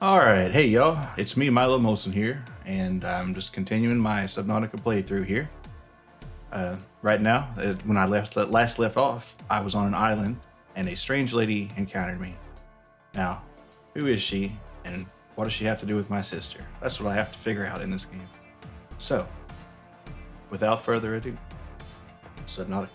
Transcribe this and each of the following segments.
Alright, hey y'all, it's me, Milo Molson here, and I'm just continuing my Subnautica playthrough here. Right now, when I last left off, I was on an island, and a strange lady encountered me. Now, who is she, and what does she have to do with my sister? That's what I have to figure out in this game. So, without further ado, Subnautica.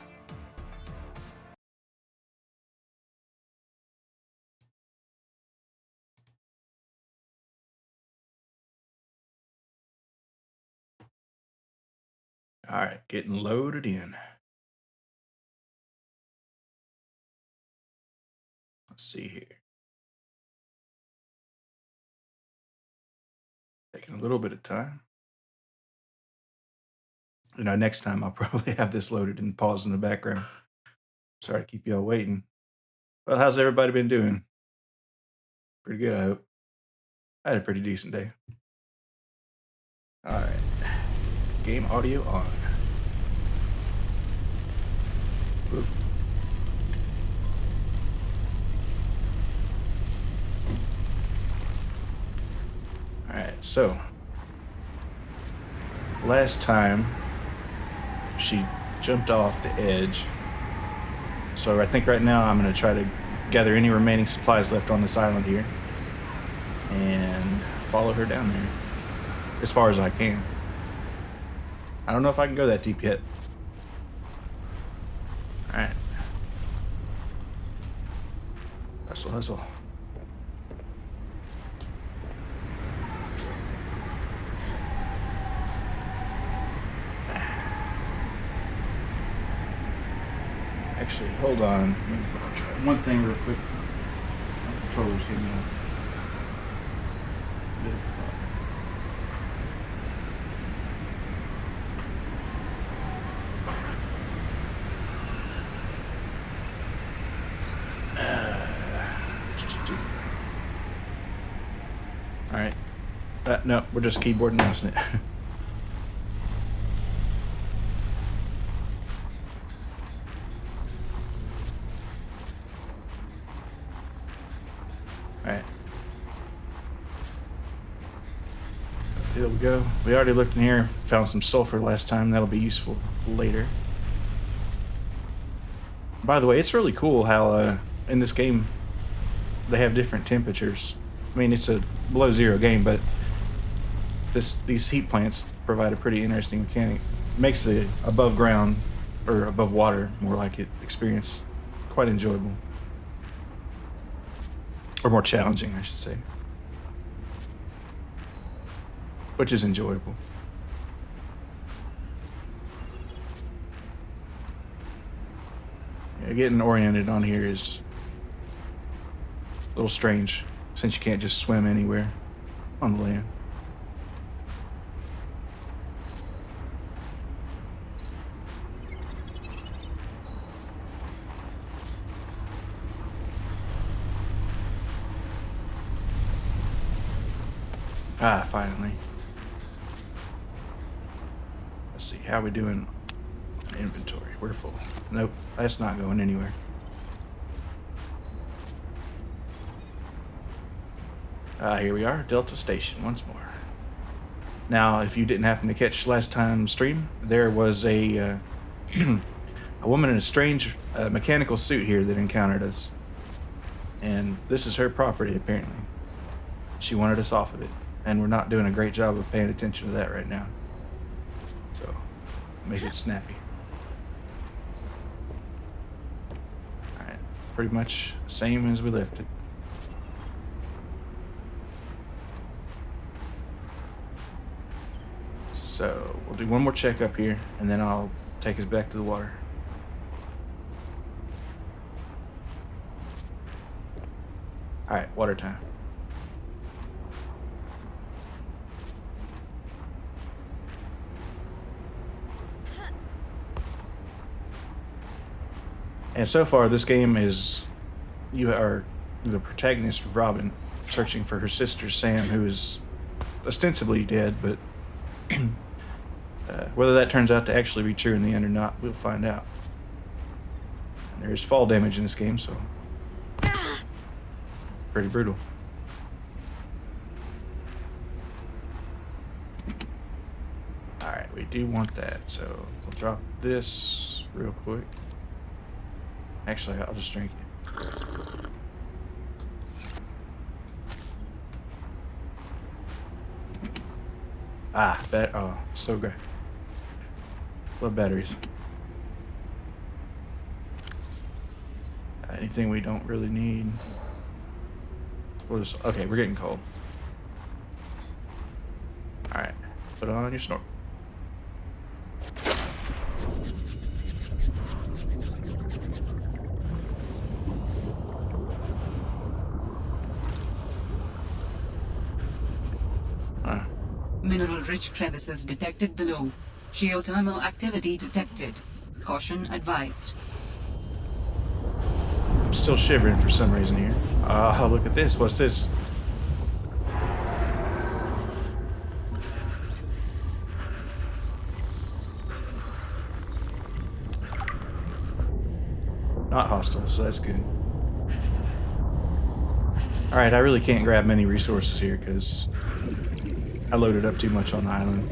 Alright, getting loaded in. Let's see here. Taking a little bit of time. Next time I'll probably have this loaded and pause in the background. Sorry to keep y'all waiting. Well, how's everybody been doing? Pretty good, I hope. I had a pretty decent day. Alright. Game audio on. Ooh. Alright, so last time she jumped off the edge. So I think right now I'm going to try to gather any remaining supplies left on this island here and follow her down there as far as I can. I don't know if I can go that deep yet. Alright. Hustle, hustle. Actually, hold on. Let me try one thing real quick. My controller's getting a bit of Alright. No, we're just keyboard and mousing it. Alright. There we go. We already looked in here, found some sulfur last time. That'll be useful later. By the way, it's really cool how in this game they have different temperatures. I mean, it's a below zero game, but these heat plants provide a pretty interesting mechanic. Makes the above ground or above water, more like it, experience quite enjoyable. Or more challenging, I should say. Which is enjoyable. Yeah, getting oriented on here is a little strange, since you can't just swim anywhere on the land. Ah, finally. Let's see, how we doing? Inventory, we're full. Nope, that's not going anywhere. Here we are, Delta Station once more. Now, if you didn't happen to catch last time's stream, there was a a woman in a strange mechanical suit here that encountered us. And this is her property, apparently. She wanted us off of it. And we're not doing a great job of paying attention to that right now. So, make it snappy. Alright, pretty much same as we left it. So, we'll do one more check up here, and then I'll take us back to the water. Alright, water time. And so far, this game is, you are the protagonist, Robin, searching for her sister, Sam, who is ostensibly dead, but whether that turns out to actually be true in the end or not, we'll find out. And there is fall damage in this game, so pretty brutal. We do want that, so we'll drop this real quick. Actually, I'll just drink it. Oh, so good. Love batteries. Anything we don't really need. We'll just, okay, we're getting cold. Alright, put on your snorkel. Mineral-rich crevices detected below. Geothermal activity detected. Caution advised. I'm still shivering for some reason here. Oh, look at this. What's this? Not hostile, so that's good. Alright, I really can't grab many resources here because I loaded up too much on the island.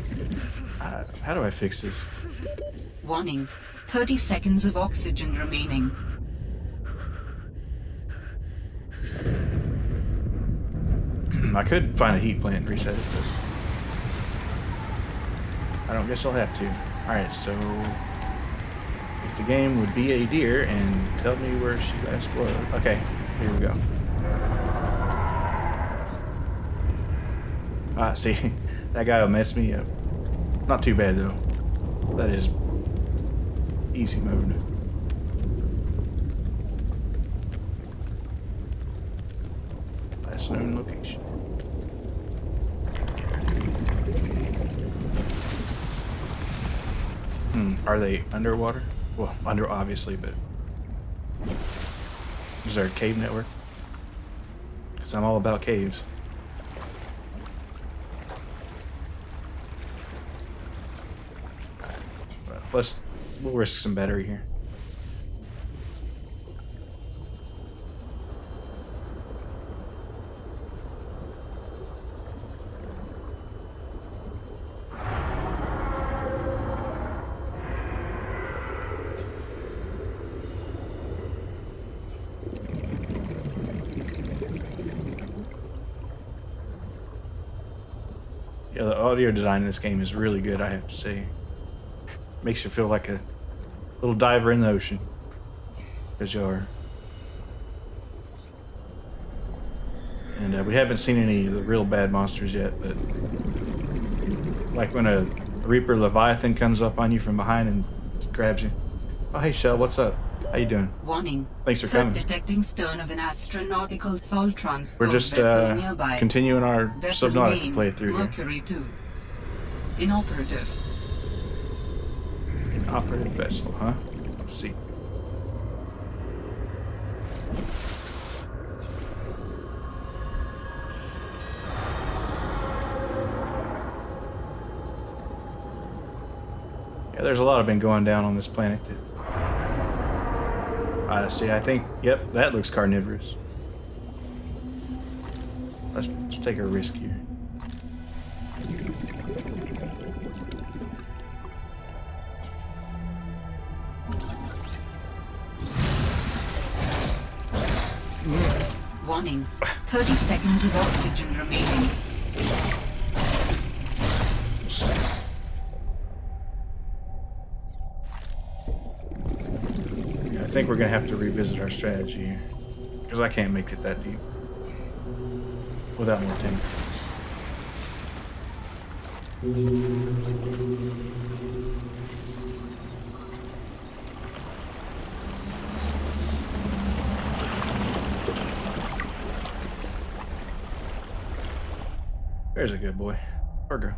How do I fix this? Warning. 30 seconds of oxygen remaining. I could find a heat plant and reset it, but I don't guess I'll have to. Alright, so if the game would be a deer and tell me where she last was. Okay, here we go. See, that guy will mess me up. Not too bad though. That is easy mode. Last known location. Are they underwater? Well, under obviously, but is there a cave network? Because I'm all about caves. We'll risk some battery here. Yeah, the audio design in this game is really good, I have to say. Makes you feel like a little diver in the ocean, because you are. And we haven't seen any of the real bad monsters yet, but like when a Reaper Leviathan comes up on you from behind and grabs you. Oh, hey, Shell, what's up? How you doing? Warning. Thanks for coming. Detecting stern of an astronautical salt transport. We're just continuing our Subnautica playthrough Mercury here. 2. Inoperative. Inoperative vessel, huh? Let's see. Yeah, there's a lot of been going down on this planet. See, I think, yep, that looks carnivorous. Let's take a risk here. Warning. 30 seconds of oxygen remaining. I think we're gonna have to revisit our strategy here, because I can't make it that deep without more tanks. There's a good boy. Or girl.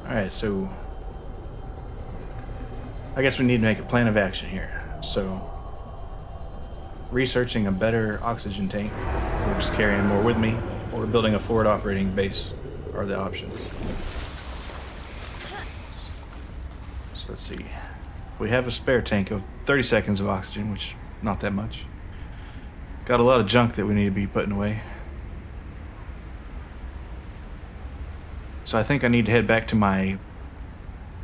Alright, so I guess we need to make a plan of action here. So researching a better oxygen tank, or just carrying more with me, or building a forward operating base are the options. So let's see. We have a spare tank of 30 seconds of oxygen, which not that much. Got a lot of junk that we need to be putting away. So I think I need to head back to my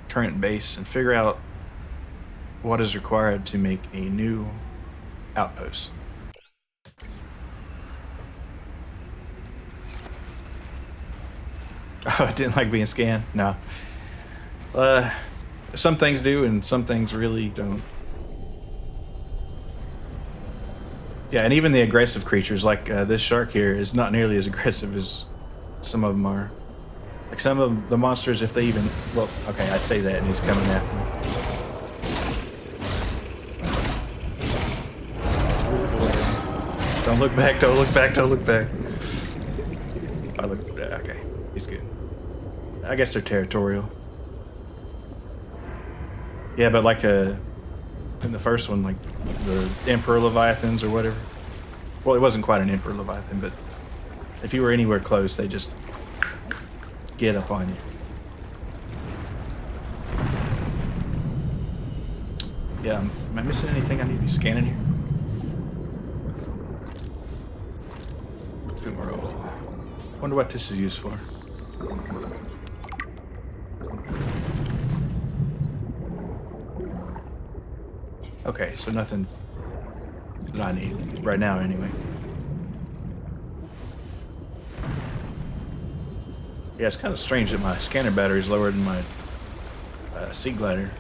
current base and figure out what is required to make a new outpost. Oh, I didn't like being scanned? No. Some things do and some things really don't. Yeah, and even the aggressive creatures, like this shark here, is not nearly as aggressive as some of them are. Like some of the monsters, if they even... Well, okay, I say that and he's coming after me. Don't look back, don't look back, don't look back. I look... Okay, he's good. I guess they're territorial. Yeah, but like in the first one, like the Emperor Leviathans or whatever. Well, it wasn't quite an Emperor Leviathan, but if you were anywhere close, they just get up on you. Yeah, am I missing anything I need to be scanning here? Fumarole. Wonder what this is used for. Okay, so nothing that I need right now anyway. Yeah, it's kind of strange that my scanner battery is lower than my sea glider.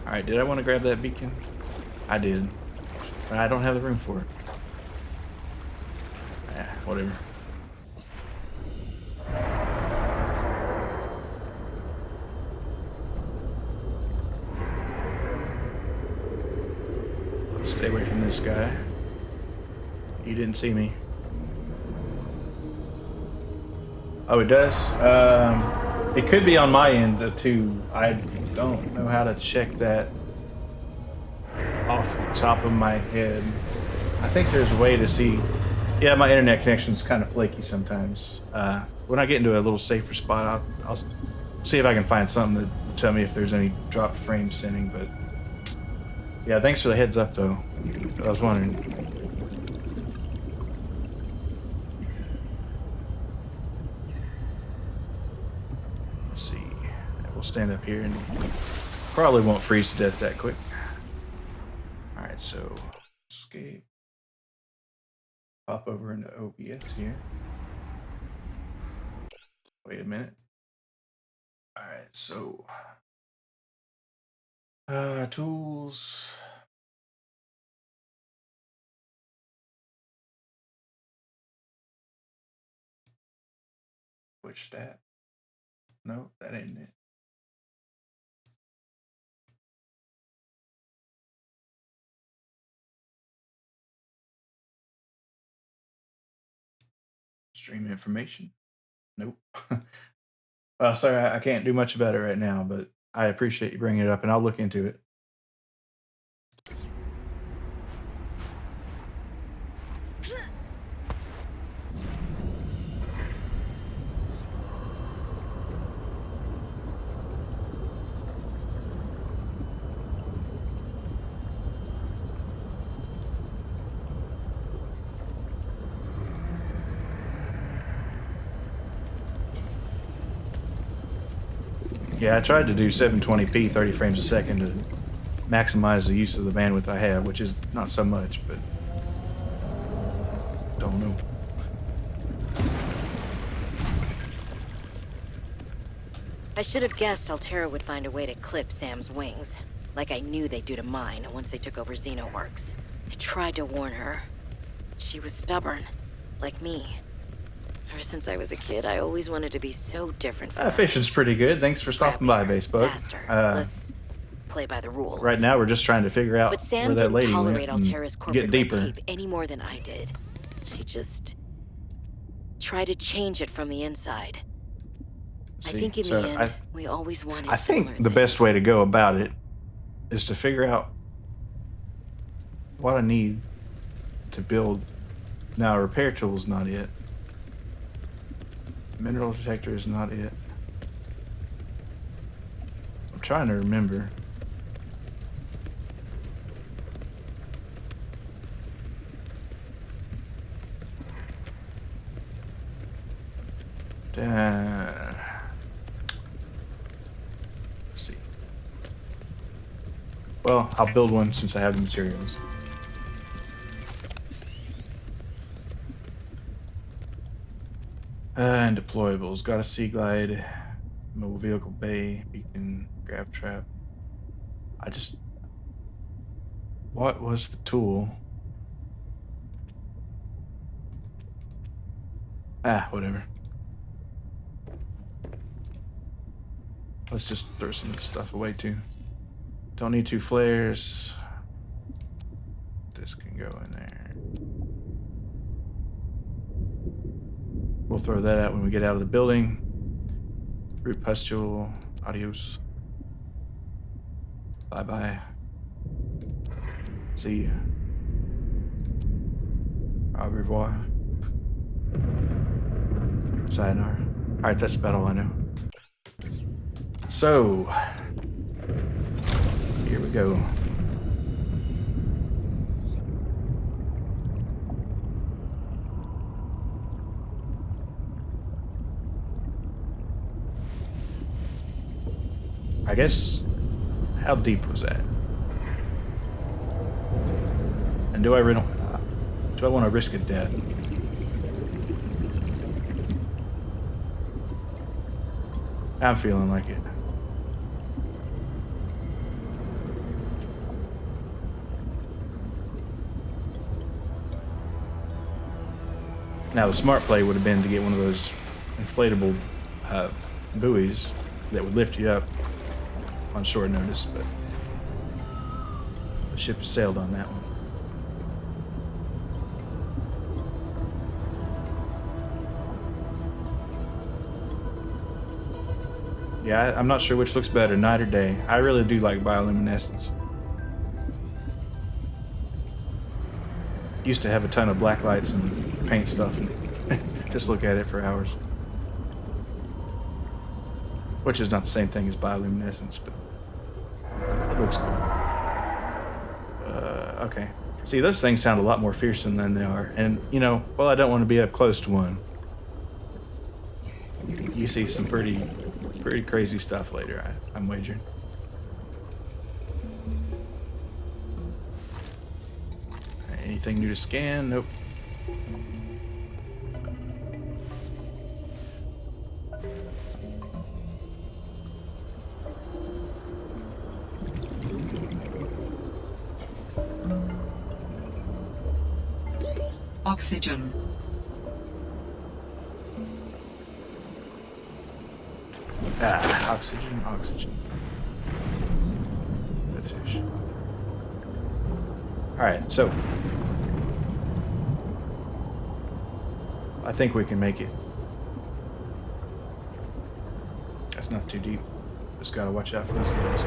Alright, did I want to grab that beacon? I did. But I don't have the room for it. Whatever. Stay away from this guy. He didn't see me. Oh, it does? It could be on my end, too. I don't know how to check that off the top of my head. I think there's a way to see. Yeah, my internet connection's kind of flaky sometimes. When I get into a little safer spot, I'll see if I can find something to tell me if there's any dropped frame sending, but yeah, thanks for the heads up, though. I was wondering. Let's see. We'll stand up here and probably won't freeze to death that quick. Alright, so escape. Pop over into OBS here. Wait a minute. Alright, so tools. Which that? No, that ain't it. Stream information. Nope. Sorry, I can't do much about it right now, but I appreciate you bringing it up, and I'll look into it. Yeah, I tried to do 720p, 30 frames a second to maximize the use of the bandwidth I have, which is not so much, but don't know. I should have guessed Altera would find a way to clip Sam's wings, like I knew they'd do to mine once they took over Xenoworks. I tried to warn her. She was stubborn, like me. Ever since I was a kid, I always wanted to be so different from her. Fishing's pretty good. Thanks for stopping by, Basebug. Faster, less play by the rules. Right now, we're just trying to figure out but Sam where that didn't lady tolerate went Altera's and corporate get deeper. red tape any more than I did. She just tried to change it from the inside. I think in the end, we always wanted I think similar the things. best way to go about it is to figure out what I need to build. Now, a repair tool is not it. Mineral detector is not it. I'm trying to remember. Let's see. Well, I'll build one since I have the materials. And deployables. Got a sea glide, mobile vehicle bay, beacon, grab trap. What was the tool? Ah, whatever. Let's just throw some of this stuff away too. Don't need 2 flares. This can go in there. We'll throw that out when we get out of the building. Root pustule. Adios. Bye-bye. See you. Au revoir. Sayonara. Alright, that's about all I know. So, here we go. I guess, how deep was that? And do I want to risk a death? I'm feeling like it. Now the smart play would have been to get one of those inflatable buoys that would lift you up on short notice, but the ship has sailed on that one. Yeah, I'm not sure which looks better, night or day. I really do like bioluminescence. Used to have a ton of black lights and paint stuff and just look at it for hours. Which is not the same thing as bioluminescence, but it looks cool. Okay. See, those things sound a lot more fearsome than they are. And, you know, well, I don't want to be up close to one. You see some pretty crazy stuff later, I'm wagering. Anything new to scan? Nope. Oxygen. Oxygen. British. Alright, so I think we can make it. That's not too deep. Just gotta watch out for those guys.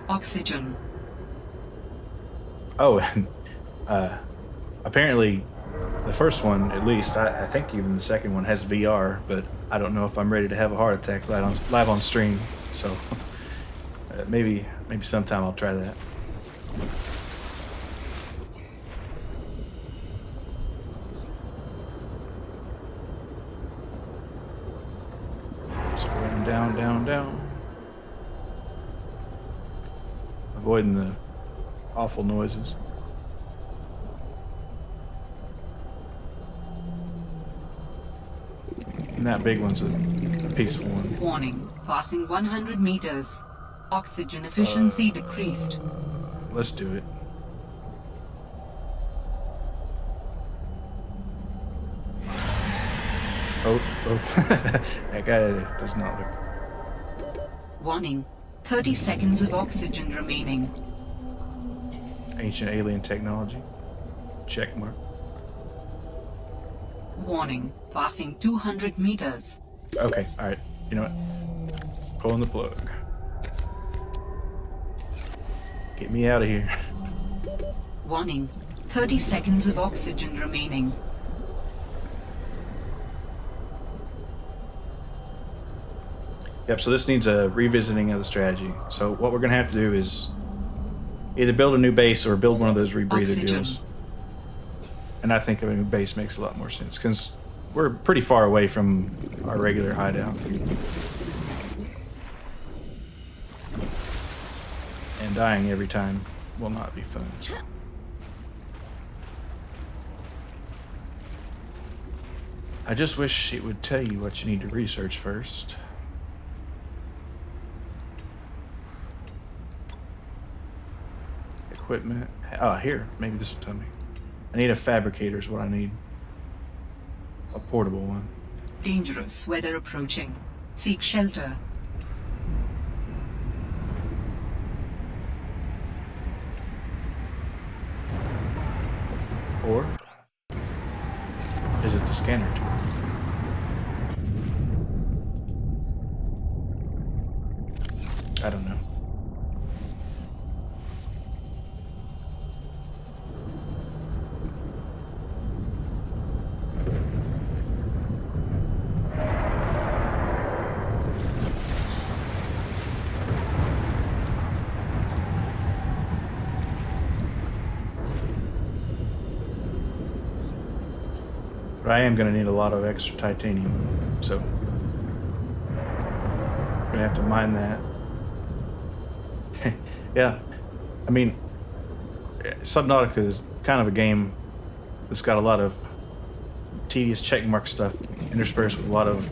Oxygen. Oh, and apparently the first one, at least, I think even the second one has VR, but I don't know if I'm ready to have a heart attack live on stream. So maybe sometime I'll try that. Just going down. Avoiding the awful noises. And that big one's a peaceful one. Warning. Passing 100 meters. Oxygen efficiency decreased. Let's do it. Oh. That guy does not look... Warning. 30 seconds of oxygen remaining. Ancient alien technology. Check mark. Warning. Passing 200 meters. Okay, alright. You know what? Pulling the plug. Get me out of here. Warning. 30 seconds of oxygen remaining. Yep, so this needs a revisiting of the strategy. So what we're going to have to do is either build a new base or build one of those rebreather Oxygen. deals. And I think having a base makes a lot more sense because we're pretty far away from our regular hideout. And dying every time will not be fun. I just wish it would tell you what you need to research first. Equipment. Oh, here. Maybe this will tell me. I need a fabricator is what I need. A portable one. Dangerous weather approaching. Seek shelter. Or is it the scanner tool? I don't know. But I am going to need a lot of extra titanium, so I'm going to have to mine that. Yeah, I mean, Subnautica is kind of a game that's got a lot of tedious checkmark stuff interspersed with a lot of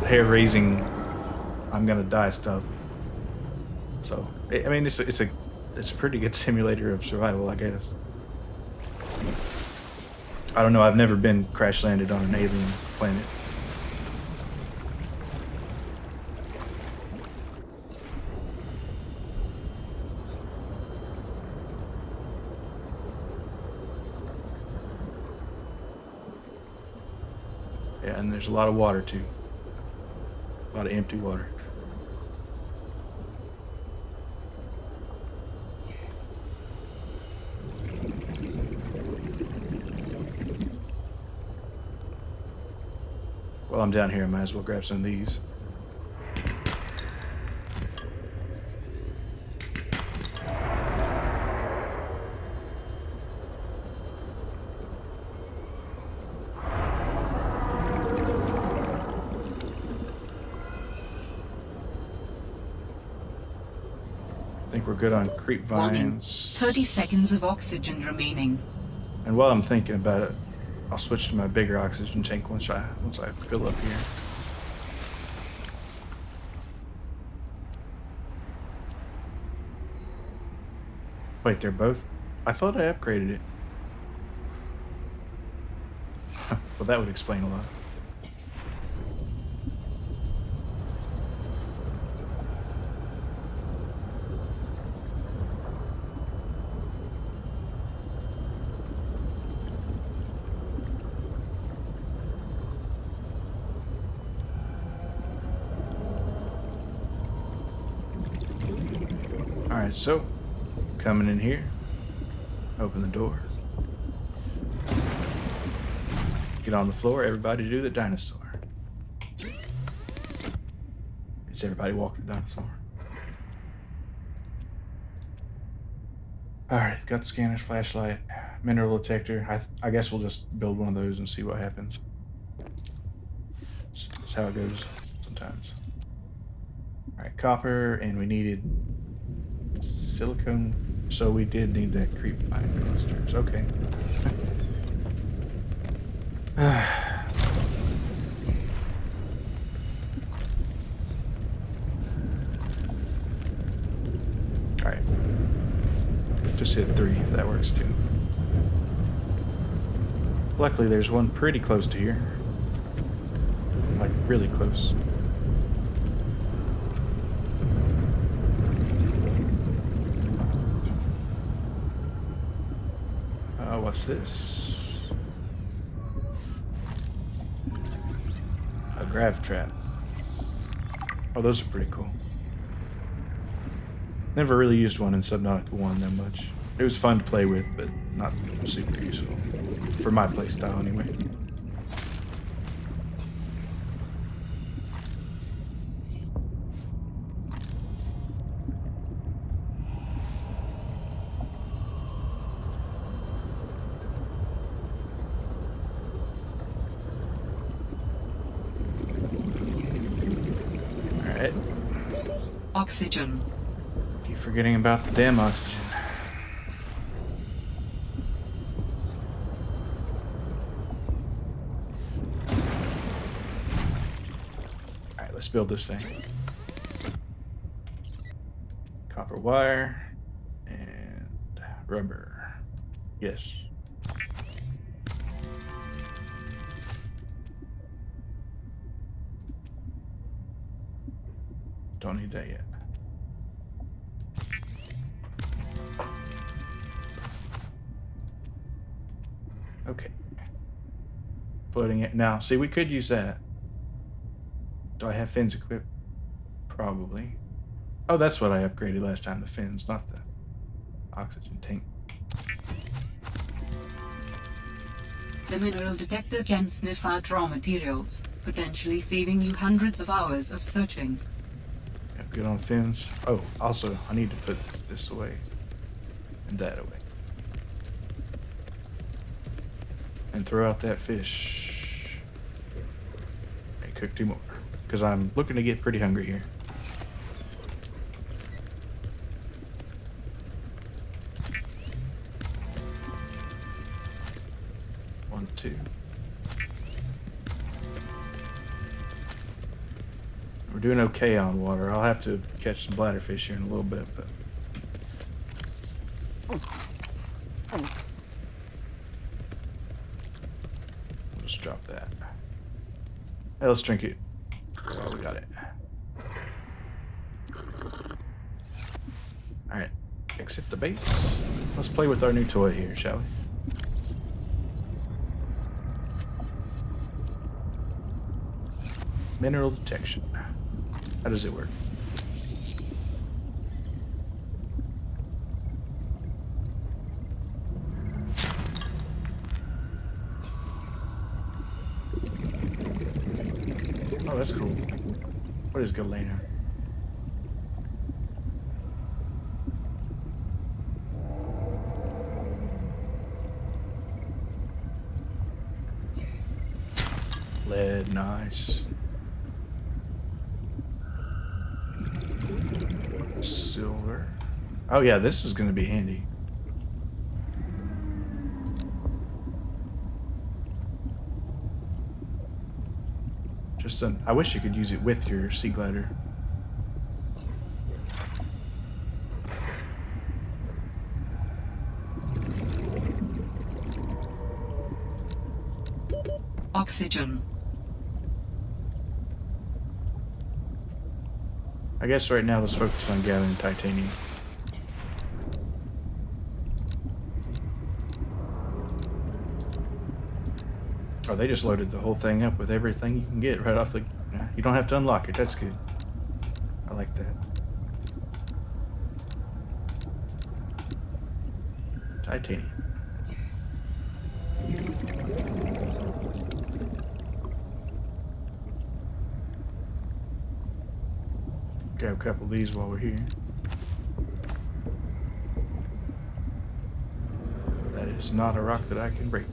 hair-raising, I'm gonna die stuff. So, I mean, it's a pretty good simulator of survival, I guess. I don't know. I've never been crash landed on an alien planet. Yeah, and there's a lot of water too. A lot of empty water. While I'm down here, I might as well grab some of these. I think we're good on creep Warning. vines. 30 seconds of oxygen remaining. And while I'm thinking about it, I'll switch to my bigger oxygen tank once I fill up here. Wait, they're both? I thought I upgraded it. Well, that would explain a lot. Alright, so coming in here, open the door, get on the floor, everybody do the dinosaur. It's everybody walk the dinosaur. Alright, got the scanners, flashlight, mineral detector. I guess we'll just build one of those and see what happens. That's how it goes sometimes. Alright, copper, and we needed silicone, so we did need that creep vine clusters. Okay. Alright. Just hit 3 if that works too. Luckily there's one pretty close to here. Like really close. What's this? A grav trap. Oh, those are pretty cool. Never really used one in Subnautica 1 that much. It was fun to play with, but not super useful. For my playstyle, anyway. Oxygen. Keep forgetting about the damn oxygen. Alright, let's build this thing. Copper wire and rubber. Yes. Don't need that yet. Okay. Floating it now. See, we could use that. Do I have fins equipped? Probably. Oh, that's what I upgraded last time, the fins, not the oxygen tank. The mineral detector can sniff out raw materials, potentially saving you hundreds of hours of searching. Yeah, good on fins. Oh, also, I need to put this away and that away. And throw out that fish. And cook 2 more, because I'm looking to get pretty hungry here. One, two. We're doing okay on water. I'll have to catch some bladderfish here in a little bit, but we'll just drop that. Hey, let's drink it while we got it. Alright, exit the base. Let's play with our new toy here, shall we? Mineral detection. How does it work? Oh, that's cool. What is Galena? Lead, nice. Silver. Oh yeah, this is going to be handy. Just I wish you could use it with your sea glider. Oxygen. I guess right now let's focus on gathering titanium. Oh, they just loaded the whole thing up with everything you can get right off the... You don't have to unlock it, that's good. I like that. Titanium. Grab a couple of these while we're here. That is not a rock that I can break.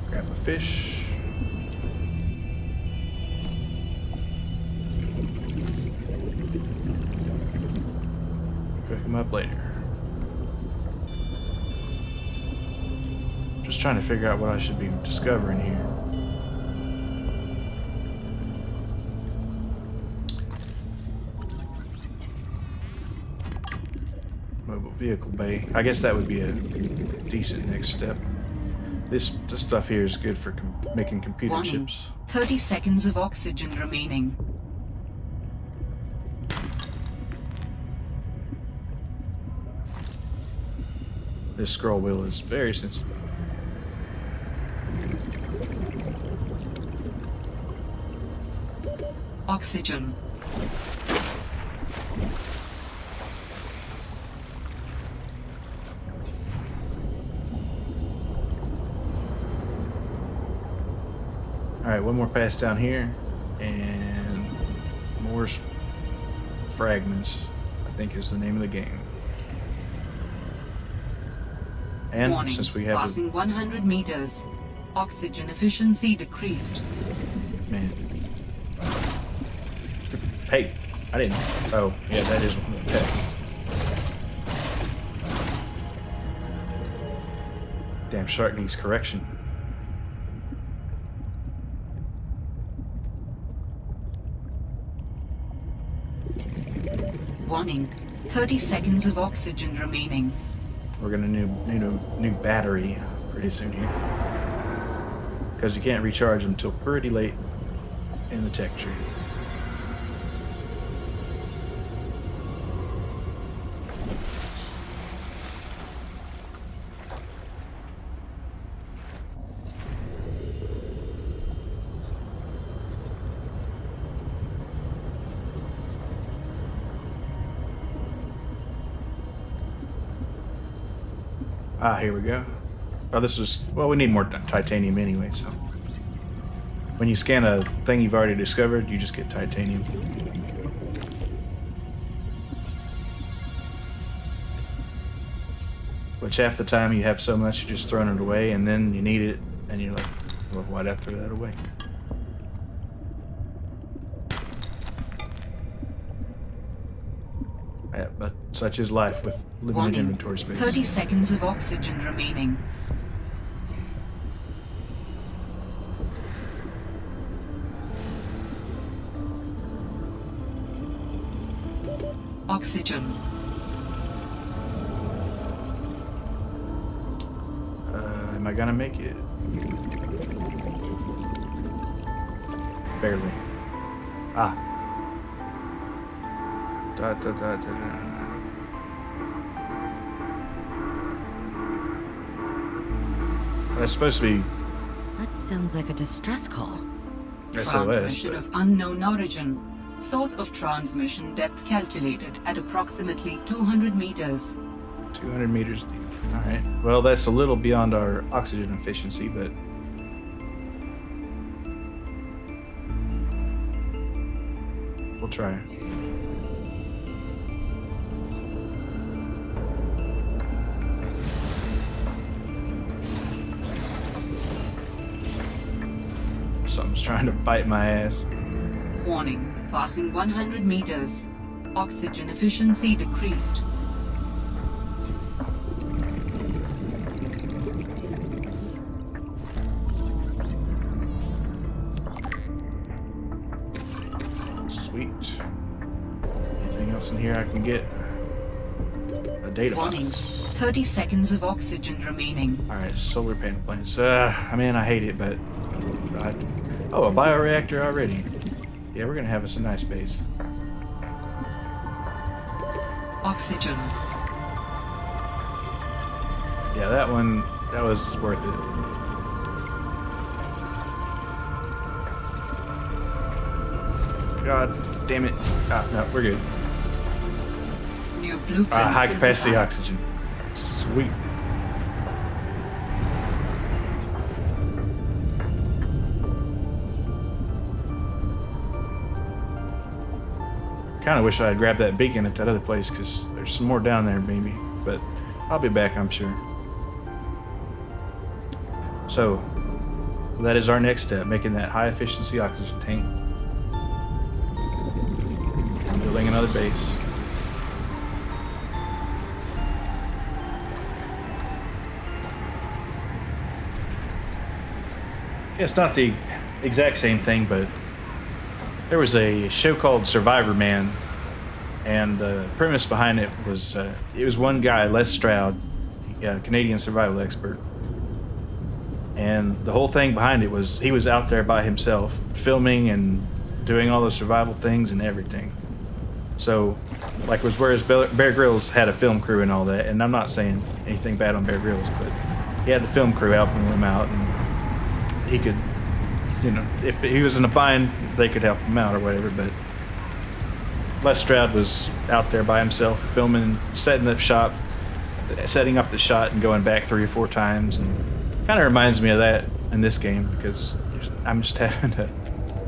Grab a fish. Cook him up later. Just trying to figure out what I should be discovering here. Mobile vehicle bay. I guess that would be a decent next step. This stuff here is good for making computer Warning. chips. 30 seconds of oxygen remaining. This scroll wheel is very sensitive. Alright, one more pass down here. And more fragments, I think is the name of the game. And Warning, since we have passing 100 meters. Oxygen efficiency decreased. Man. Hey, I didn't. Oh, yeah, that is one of the text. Damn shark needs correction. Warning, 30 seconds of oxygen remaining. We're gonna need a new battery pretty soon here. Because you can't recharge them until pretty late in the tech tree. Ah, here we go. Oh, this is... Well, we need more titanium anyway, so... When you scan a thing you've already discovered, you just get titanium. Which half the time you have so much, you're just throwing it away, and then you need it, and you're like, well, why'd I throw that away? Yeah, but such is life with limited Warning, inventory space. 30 seconds of oxygen remaining. Oxygen. Am I gonna make it? Barely. Ah. Da, da, da, da, da. That's supposed to be That sounds like a distress call. SOS. Transmission of unknown origin. Source of transmission depth calculated at approximately 200 meters. 200 meters deep. Alright. Well, that's a little beyond our oxygen efficiency, but... we'll try. Something's trying to bite my ass. Warning, passing 100 meters. Oxygen efficiency decreased. Sweet. Anything else in here I can get? A data Warning, box. 30 seconds of oxygen remaining. Alright, solar panel plants. I mean, I hate it, but... oh, a bioreactor already. Yeah, we're gonna have us a nice base. Oxygen. Yeah, that one, that was worth it. God damn it. Ah, no, we're good. New blueprints. High capacity synthesized. oxygen. Sweet. Kind of wish I had grabbed that beacon at that other place, because there's some more down there maybe, but I'll be back, I'm sure. So that is our next step, making that high efficiency oxygen tank. I'm building another base. It's not the exact same thing, but there was a show called Survivor Man, and the premise behind it was one guy, Les Stroud, a Canadian survival expert, and the whole thing behind it was he was out there by himself, filming and doing all those survival things and everything. So, like, was whereas Bear Grylls had a film crew and all that, and I'm not saying anything bad on Bear Grylls, but he had the film crew helping him out, and he could, you know, if he was in a bind, they could help him out or whatever, but Les Stroud was out there by himself, filming, setting up the shot and going back 3 or 4 times, and kind of reminds me of that in this game, because I'm just having to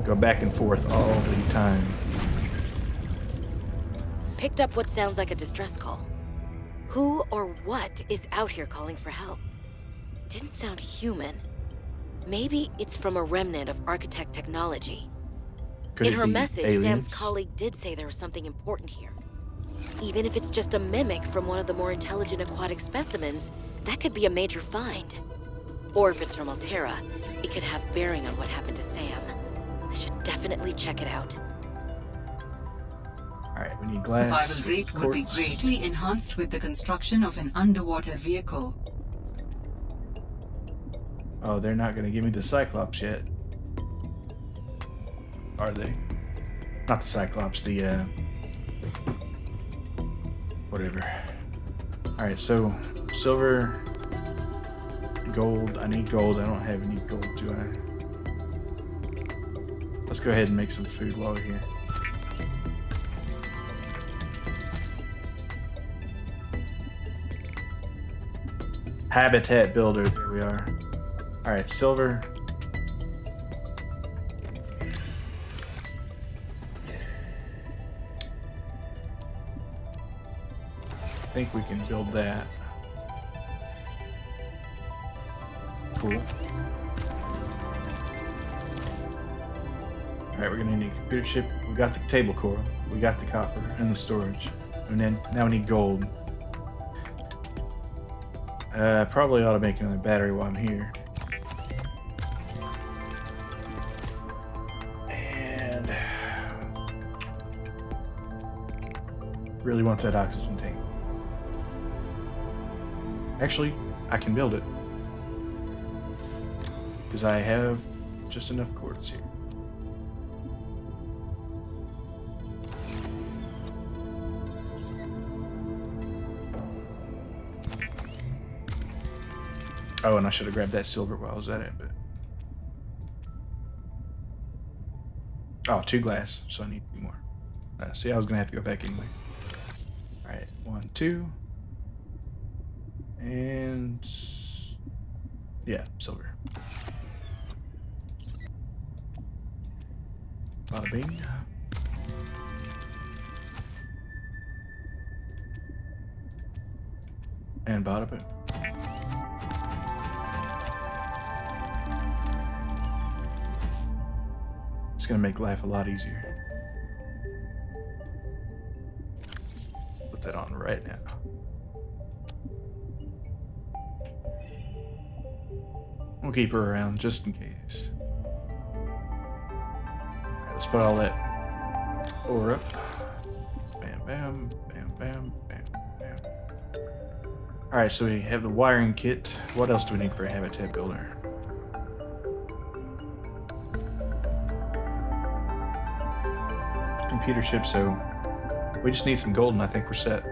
go back and forth all the time. Picked up what sounds like a distress call. Who or what is out here calling for help? Didn't sound human. Maybe it's from a remnant of architect technology. Could In it her be message, aliens? Sam's colleague did say there was something important here. Even if it's just a mimic from one of the more intelligent aquatic specimens, that could be a major find. Or if it's from Altera, it could have bearing on what happened to Sam. I should definitely check it out. Alright, we need glass. Survival rate would be quartz. greatly enhanced with the construction of an underwater vehicle. Oh, they're not going to give me the Cyclops yet. Are they? Not the Cyclops, the, whatever. Alright, so, silver, gold. I need gold. I don't have any gold, do I? Let's go ahead and make some food while we're here. Habitat builder, there we are. Alright, silver. I think we can build that. Cool. Alright, we're gonna need a computer chip. We got the table core, we got the copper and the storage. And then now we need gold. Probably ought to make another battery while I'm here. And really want that oxygen tank. Actually, I can build it. Because I have just enough quartz here. Oh, and I should have grabbed that silver while I was at it, but... Oh, 2 glass, so I need 2 more. See, I was gonna have to go back anyway. Alright, 1, 2. And... yeah, silver. Bada bing. And bada boom. It's gonna make life a lot easier. Put that on right now. We'll keep her around just in case. Alright, let's put all that ore up. Bam, bam, bam, bam, bam, bam. Alright, so we have the wiring kit. What else do we need for a habitat builder? Computer chip, so we just need some gold and I think we're set.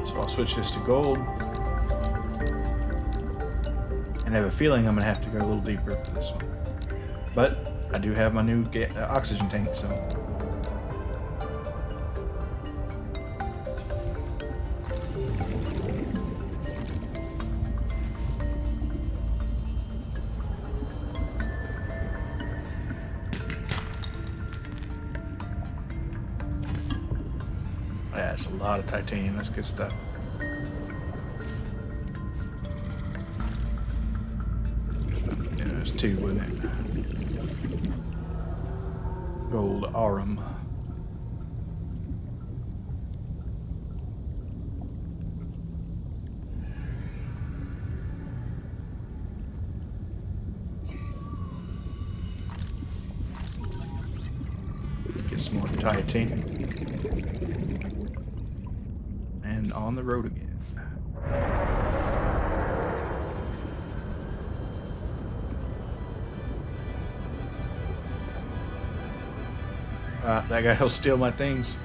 So I'll switch this to gold. And I have a feeling I'm gonna have to go a little deeper for this one. But I do have my new oxygen tank, so. Yeah, it's a lot of titanium. That's good stuff. Yeah, there's 2, wasn't it? Gold aurum. Get some more titanium. And on the road again. That guy will steal my things.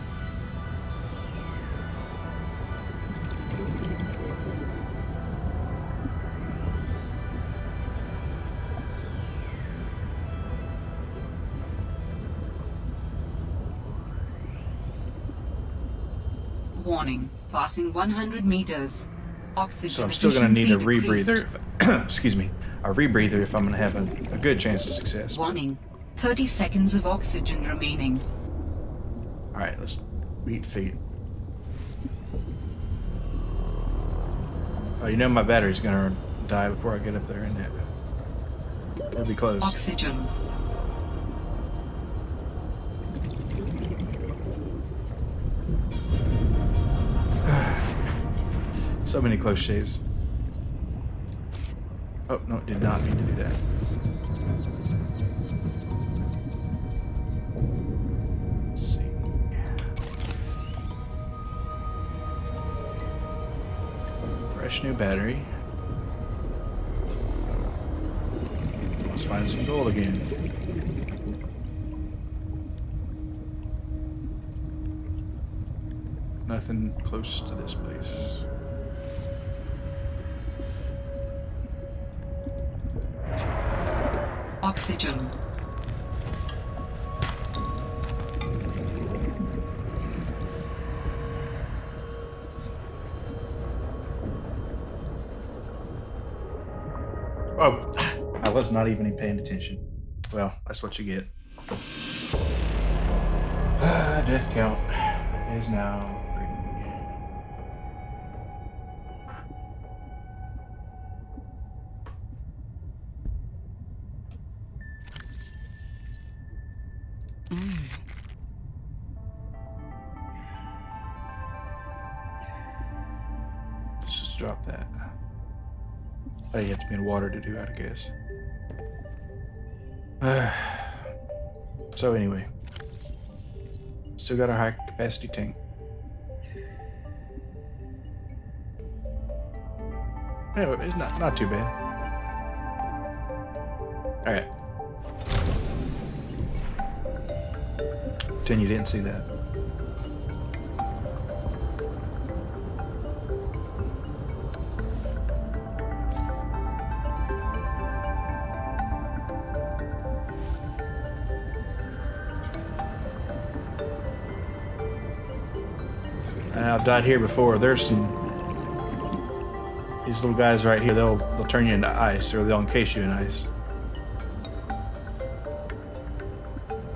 Warning. Passing 100 meters. Oxygen So I'm still going to need a efficiency rebreather. decreased. Excuse me. A rebreather if I'm going to have a good chance of success. Warning. 30 seconds of oxygen remaining. Alright, let's meet fate. Oh, you know my battery's going to die before I get up there, isn't it? It'll be close. Oxygen. So many close shaves. Oh, no, it did not mean to do that. Let's see. Fresh new battery. Let's find some gold again. Nothing close to this place. Oxygen. Oh, I was not even paying attention. Well, that's what you get. Death count is now 3. Let's just drop that. Oh, you have to be in water to do that, I guess. So anyway, still got our high capacity tank. Anyway, it's not too bad. All right. Pretend you didn't see that. I've died here before. There's these little guys right here. They'll turn you into ice, or they'll encase you in ice.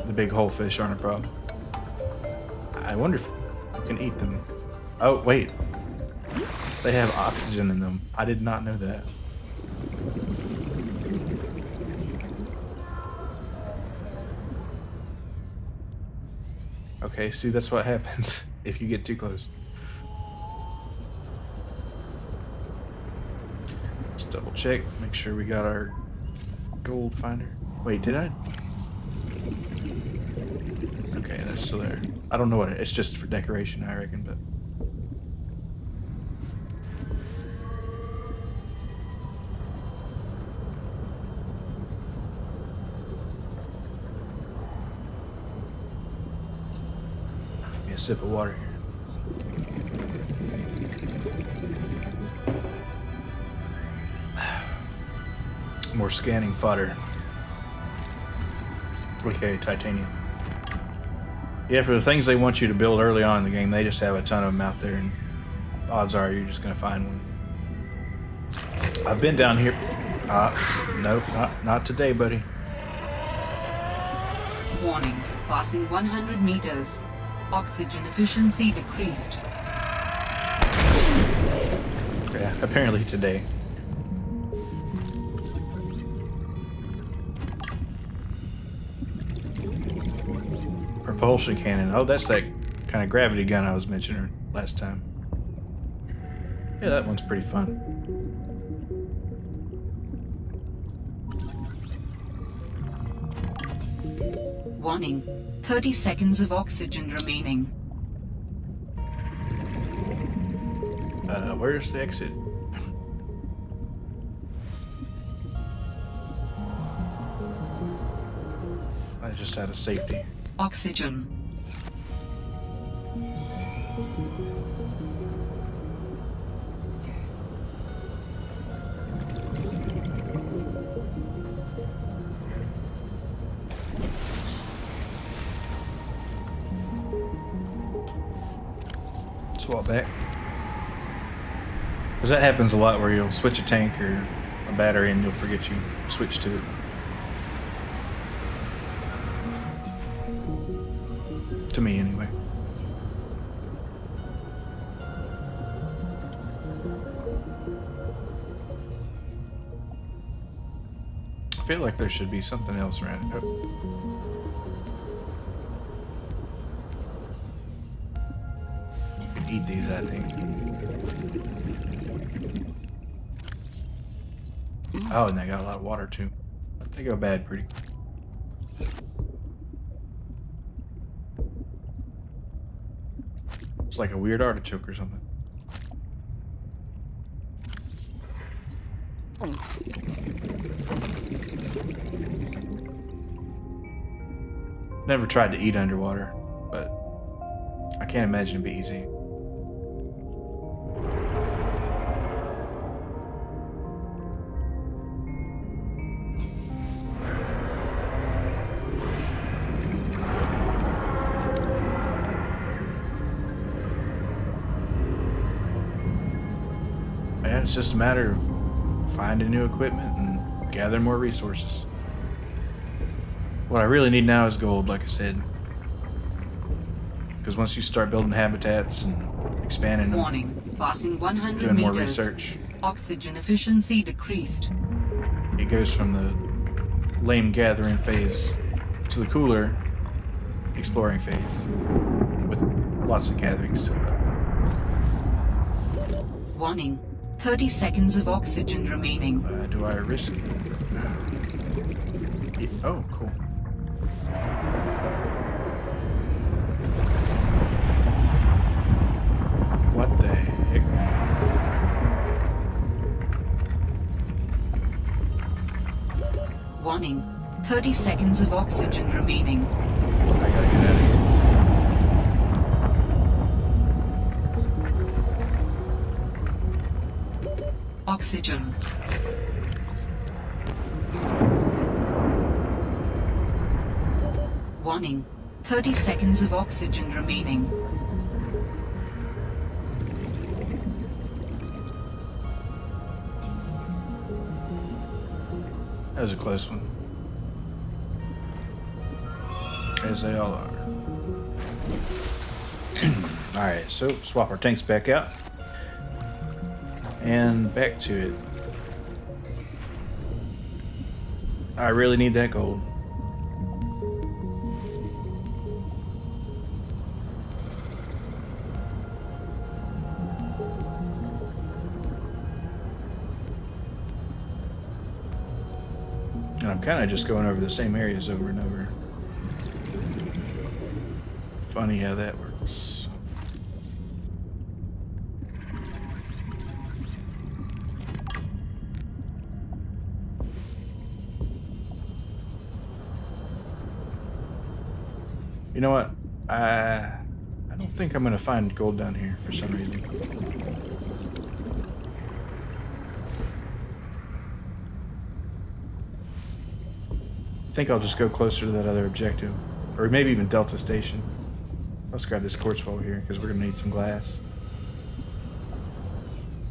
The big whole fish aren't a problem. I wonder if you can eat them. Oh wait, they have oxygen in them. I did not know that. Okay, see, that's what happens if you get too close. Let's double check, make sure we got our gold finder. Wait, did I? Okay, that's still there. I don't know what it's just for decoration, I reckon, but. Give me a sip of water here. More scanning fodder. Okay, titanium. Yeah, for the things they want you to build early on in the game, they just have a ton of them out there, and odds are you're just going to find one. I've been down here. Nope, not today, buddy. Warning. Passing 100 meters. Oxygen efficiency decreased. Yeah, apparently today. Propulsion cannon. Oh, that's that kind of gravity gun I was mentioning last time. Yeah, that one's pretty fun. Warning. 30 seconds of oxygen remaining. Where's the exit? I just out of safety. Oxygen. Swap back. Because that happens a lot where you'll switch a tank or a battery and you'll forget you switch to it. To me, anyway. I feel like there should be something else around it. You can eat these, I think. Oh, and they got a lot of water too. They go bad pretty quick. It's like a weird artichoke or something. Never tried to eat underwater, but I can't imagine it'd be easy. Yeah, it's just a matter of finding new equipment and gathering more resources. What I really need now is gold, like I said. Because once you start building habitats and expanding them, Warning, passing 100 doing more meters. research, Oxygen efficiency decreased. it goes from the lame gathering phase to the cooler exploring phase with lots of gatherings still left. Warning, 30 seconds of oxygen remaining. Do I risk it? Yeah, oh, cool. What the heck? Warning, 30 seconds of oxygen remaining. I gotta get out of here. Oxygen. Warning, 30 seconds of oxygen remaining. That was a close one. As they all are. Alright, so swap our tanks back out. And back to it. I really need that gold. And I'm kind of just going over the same areas over and over. Funny how that works. You know what? I don't think I'm gonna find gold down here for some reason. I think I'll just go closer to that other objective. Or maybe even Delta Station. Let's grab this quartz while we're here, because we're gonna need some glass.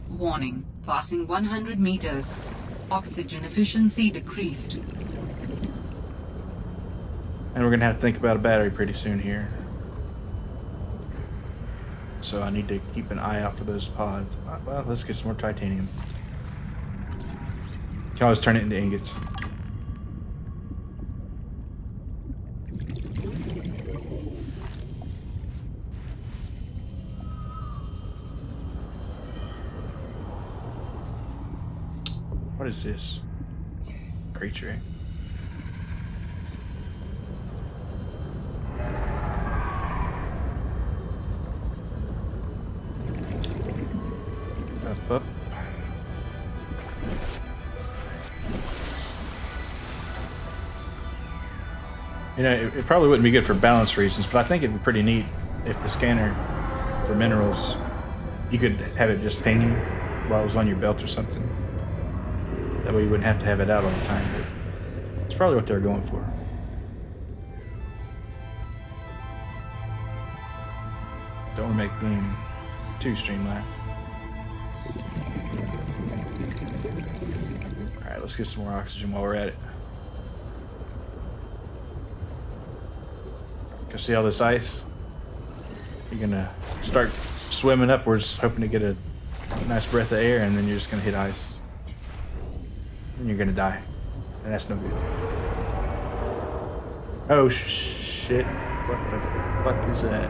Warning, passing 100 meters. Oxygen efficiency decreased. And we're gonna have to think about a battery pretty soon here. So I need to keep an eye out for those pods. Well, let's get some more titanium. Can always turn it into ingots. What is this? Creature, eh? Up. You know, it probably wouldn't be good for balance reasons, but I think it'd be pretty neat if the scanner for minerals, you could have it just ping you while it was on your belt or something. That way you wouldn't have to have it out all the time, but it's probably what they're going for. Don't want to make the game too streamlined. let's get some more oxygen while we're at it. Can see all this ice? You're gonna start swimming upwards, hoping to get a nice breath of air, and then you're just gonna hit ice. And you're gonna die. And that's no good. Oh shit. What the fuck is that?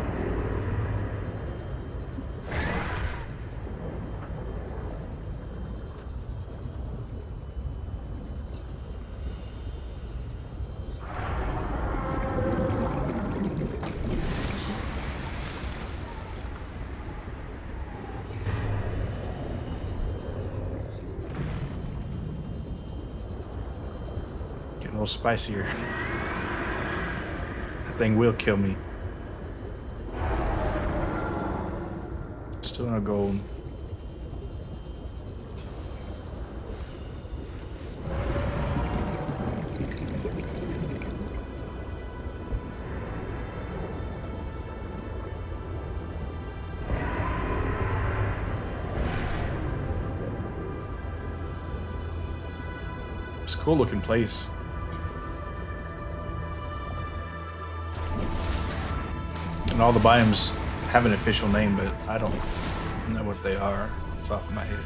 Getting a little spicier. That thing will kill me. Still no gold. It's a cool looking place. And all the biomes have an official name, but I don't know what they are off the top of my head.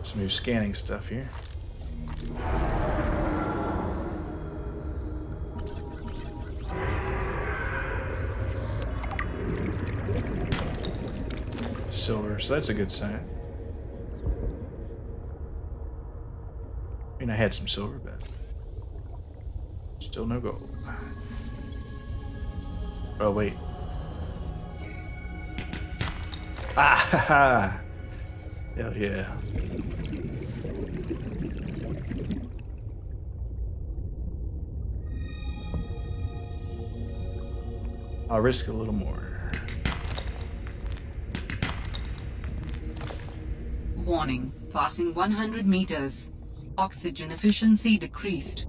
Some new scanning stuff here. Silver, so that's a good sign. I mean, I had some silver, but still no gold. Oh, wait. Ah, ha, ha. Hell yeah. I'll risk a little more. Warning, passing 100 meters. Oxygen efficiency decreased.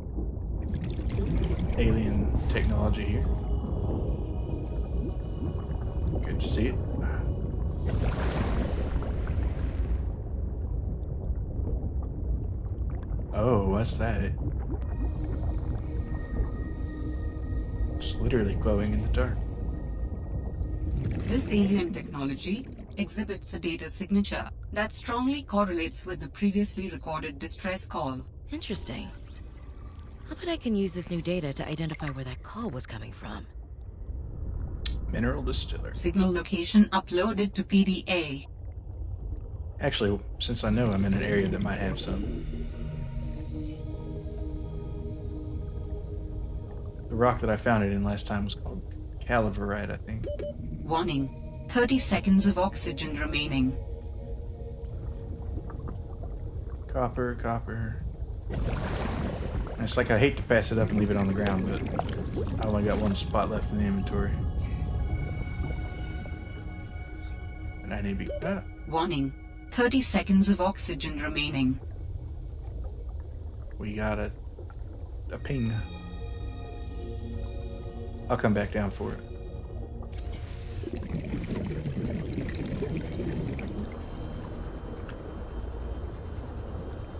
Alien technology here. Good to see it. Oh, what's that? It's literally glowing in the dark. This alien technology exhibits a data signature that strongly correlates with the previously recorded distress call. Interesting. I'll bet I can use this new data to identify where that call was coming from. Mineral distiller. Signal location uploaded to PDA. Actually, since I know I'm in an area that might have some. The rock that I found it in last time was called Calaverite, I think. Warning, 30 seconds of oxygen remaining. Copper, copper. And it's like I hate to pass it up and leave it on the ground, but I only got one spot left in the inventory. And I need to be... Warning, 30 seconds of oxygen remaining. We got a ping. I'll come back down for it.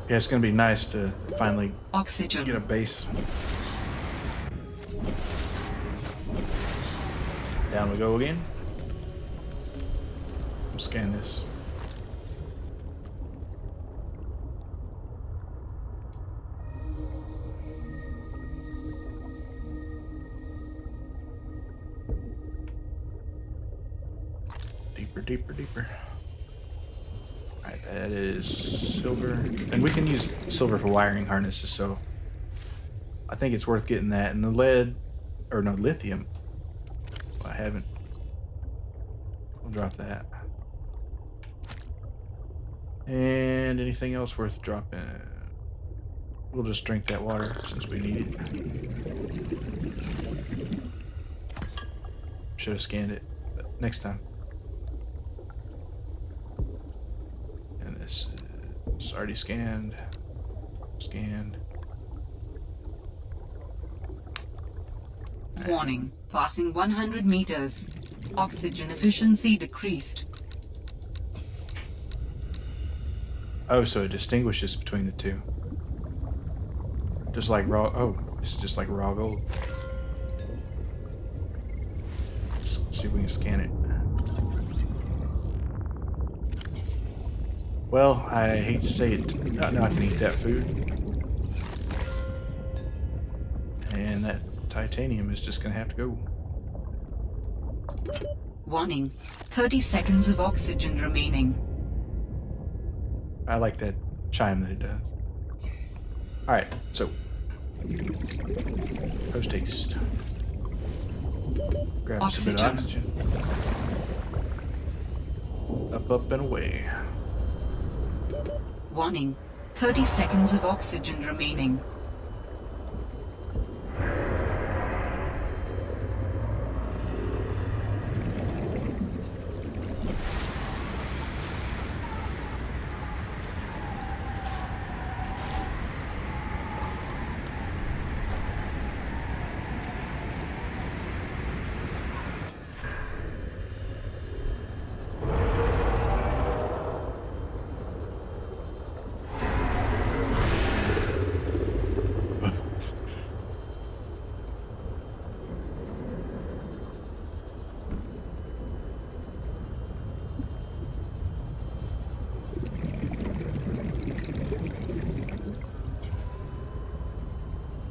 Yeah, it's gonna be nice to finally Oxygen. get a base. Down we go again. I'll scan this. Deeper, deeper, deeper. Alright, that is silver. And we can use silver for wiring harnesses, so I think it's worth getting that. And the lead, or no, lithium. Well, I haven't. I'll drop that. And anything else worth dropping? We'll just drink that water since we need it. Should have scanned it, but next time. And this is already scanned. Scanned. Warning, passing 100 meters. Oxygen efficiency decreased. Oh, so it distinguishes between the two. Just like raw. Oh, it's just like raw gold. Let's see if we can scan it. Well, I hate to say it. Now I can eat that food. And that titanium is just going to have to go. Warning. 30 seconds of oxygen remaining. I like that chime that it does. Alright, so. Post haste. Grab some bit of oxygen. Up, and away. Warning. 30 seconds of oxygen remaining.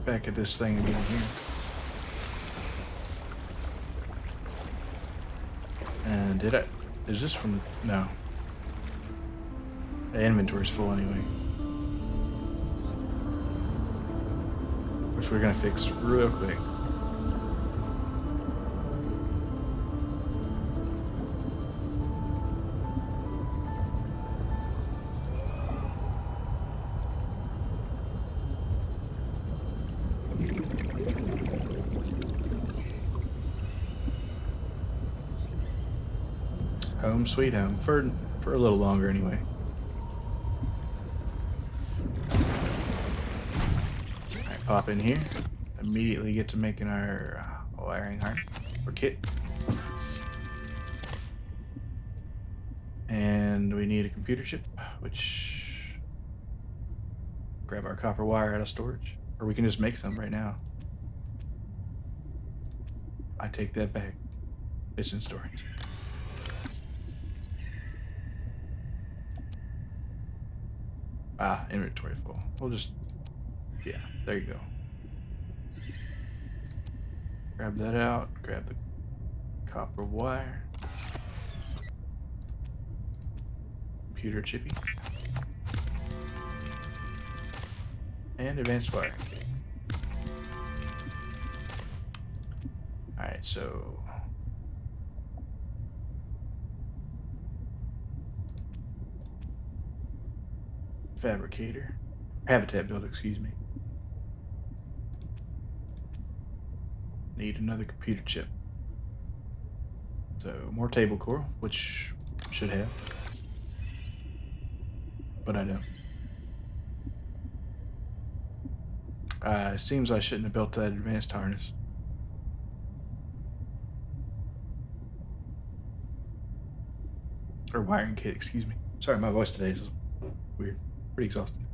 Back at this thing again here. And did I? Is this from? No. The inventory's full anyway. Which we're gonna fix real quick. Home sweet home for a little longer anyway. Alright, pop in here. Immediately get to making our wiring harness or kit. And we need a computer chip, which grab our copper wire out of storage. Or we can just make some right now. I take that back. It's in storage. Ah, inventory full. We'll just, yeah, there you go. Grab that out, grab the copper wire. Computer chippy. And advanced wire. Alright, so fabricator, habitat builder, excuse me. Need another computer chip. So more table core, which should have, but I don't. Seems I shouldn't have built that advanced harness. Or wiring kit, excuse me. Sorry, my voice today is weird. Pretty exhausting.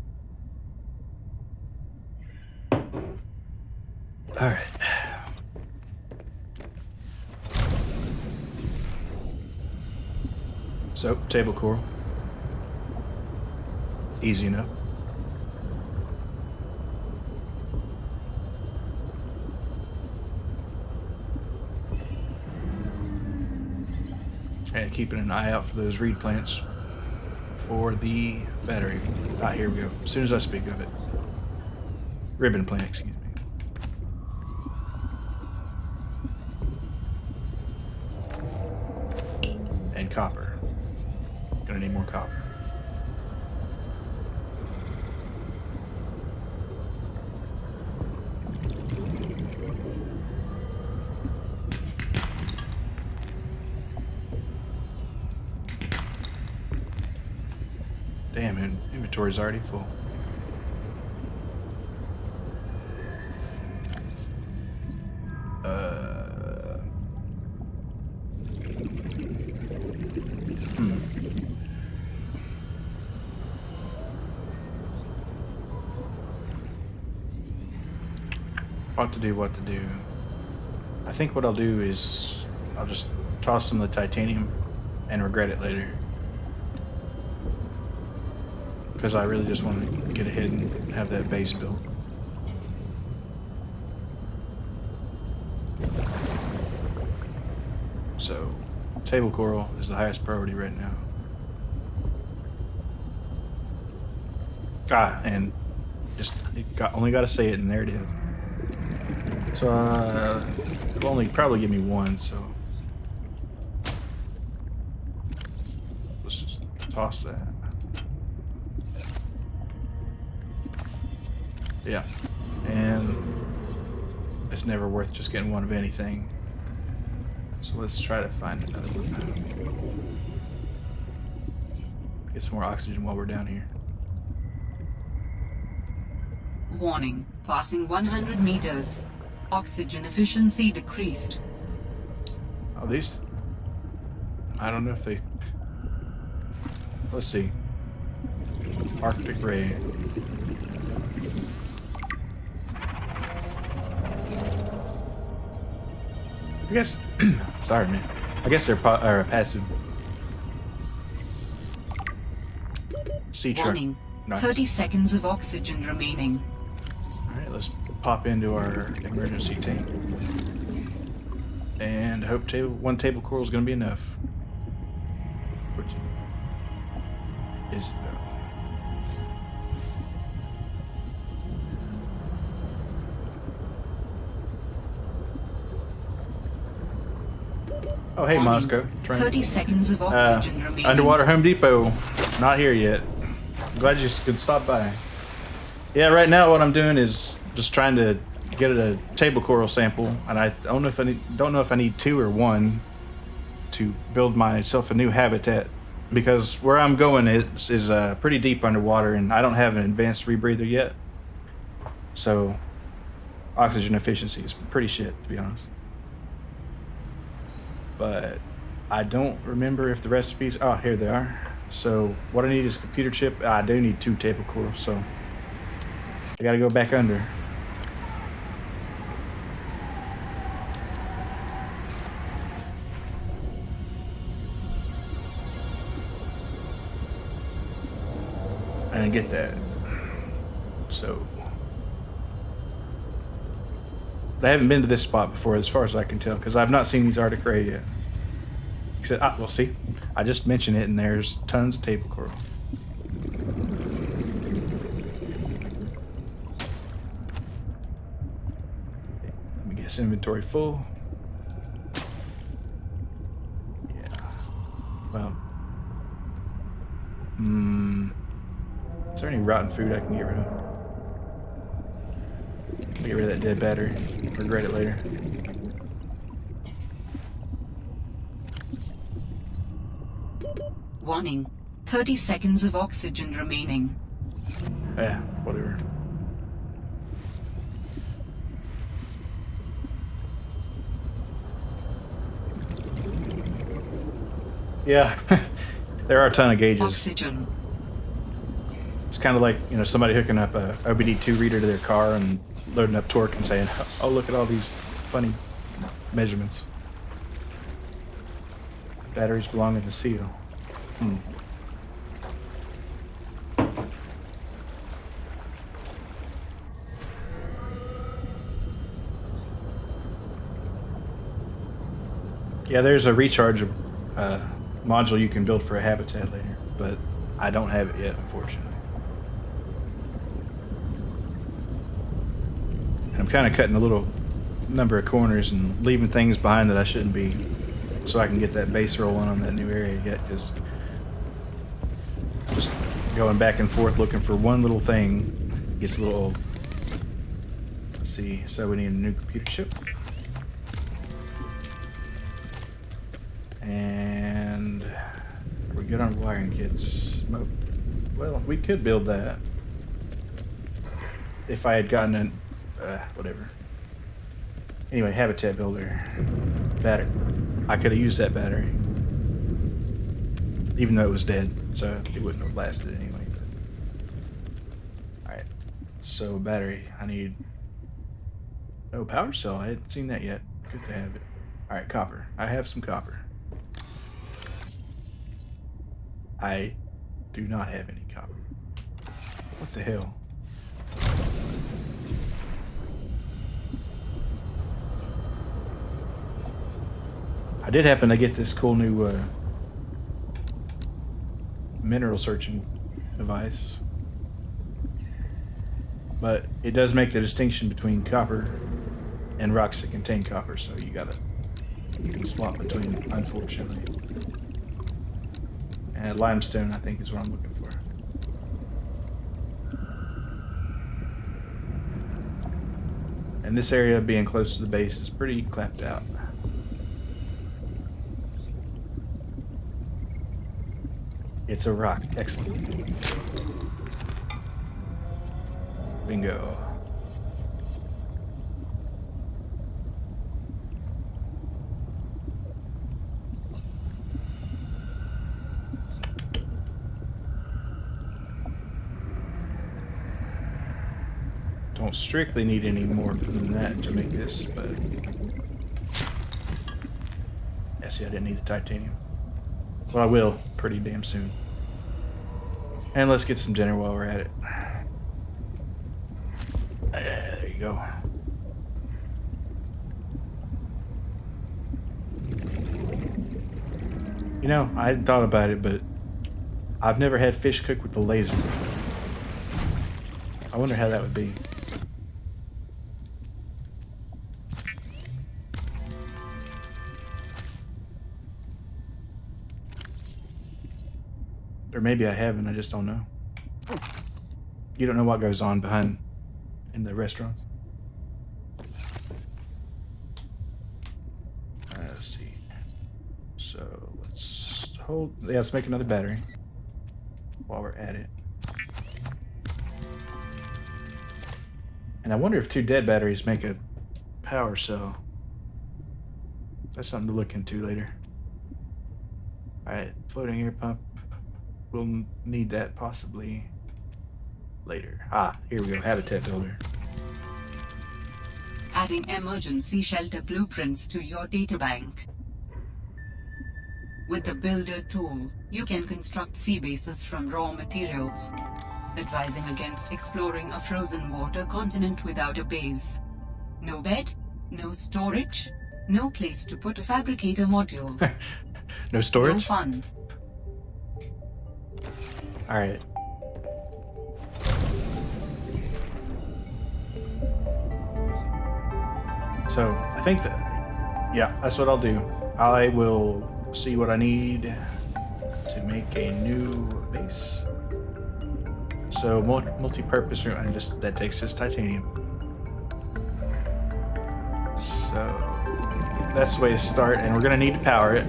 Alright. So, table coral. Easy enough. And keeping an eye out for those reed plants for the battery. Ah, here we go. As soon as I speak of it. Ribbon plant, excuse me. And copper. Gonna need more copper. Damn, inventory's already full. what to do, what to do. I think what I'll do is I'll just toss some of the titanium and regret it later. Because I really just want to get ahead and have that base built. So, table coral is the highest priority right now. Ah, and just only got to say it, and there it is. So, it'll only probably give me one, so let's just toss that. Yeah, and it's never worth just getting one of anything. So let's try to find another one. Get some more oxygen while we're down here. Warning, passing 100 meters. Oxygen efficiency decreased. Oh, these... I don't know if they... Let's see. Arctic Ray. I guess... Sorry, man. I guess they're passive. Sea truck. Warning, Nice. 30 seconds of oxygen remaining. Alright, let's pop into our emergency tank. And hope one table coral is going to be enough. Which is it though? Oh, hey, Warning, Moscow. 30 seconds of oxygen remaining. Underwater Home Depot. Not here yet. Glad you could stop by. Yeah, right now what I'm doing is just trying to get a table coral sample, and I don't know if I need 2 or 1 to build myself a new habitat, because where I'm going is pretty deep underwater, and I don't have an advanced rebreather yet. So oxygen efficiency is pretty shit, to be honest. But I don't remember if the recipes... Oh, here they are. So what I need is a computer chip. I do need 2 table corals, so I gotta go back under. And get that. So I haven't been to this spot before, as far as I can tell, because I've not seen these Arctic Ray yet. Except, well, see, I just mentioned it, and there's tons of table coral. Okay, let me get this inventory full. Yeah. Well. Is there any rotten food I can get rid of? Get rid of that dead battery. Regret it later. Warning, 30 seconds of oxygen remaining. Yeah, whatever. Yeah, there are a ton of gauges. Oxygen. It's kind of like, you know, somebody hooking up a OBD2 reader to their car and loading up torque and saying, oh, look at all these funny measurements. Batteries belonging to SEAL. Yeah, there's a recharge module you can build for a habitat later, but I don't have it yet, unfortunately. And I'm kind of cutting a little number of corners and leaving things behind that I shouldn't be, so I can get that base rolling on that new area yet, because just going back and forth looking for one little thing gets a little old. Let's see, so we need a new computer chip. And we're good on wiring kits. Well, we could build that if I had gotten an whatever. Anyway, habitat builder. Battery. I could have used that battery, even though it was dead, so it wouldn't have lasted anyway. All right. So battery. I need Oh, power cell. I hadn't seen that yet. Good to have it. Alright, copper. I have some copper. I do not have any copper. What the hell? I did happen to get this cool new mineral searching device. But it does make the distinction between copper and rocks that contain copper, so you can swap between, unfortunately. And limestone, I think, is what I'm looking for. And this area being close to the base is pretty clapped out. It's a rock. Excellent. Bingo. Don't strictly need any more than that to make this, but... Yeah, see, I didn't need the titanium. Well, I will pretty damn soon. And let's get some dinner while we're at it. There you go. You know, I hadn't thought about it, but I've never had fish cooked with the laser. I wonder how that would be. Or maybe I haven't, I just don't know. You don't know what goes on behind in the restaurants? Let's see. So let's make another battery while we're at it. And I wonder if 2 dead batteries make a power cell. That's something to look into later. Alright, floating air pump. We'll need that possibly later. Ah, here we go, habitat builder. Adding emergency shelter blueprints to your databank. With the Builder tool, you can construct sea bases from raw materials, advising against exploring a frozen water continent without a base. No bed, no storage, no place to put a fabricator module. No storage? No fun. Alright. So, I think that... Yeah, that's what I'll do. I will see what I need to make a new base. So, multi-purpose room, and that takes just titanium. So, that's the way to start, and we're going to need to power it.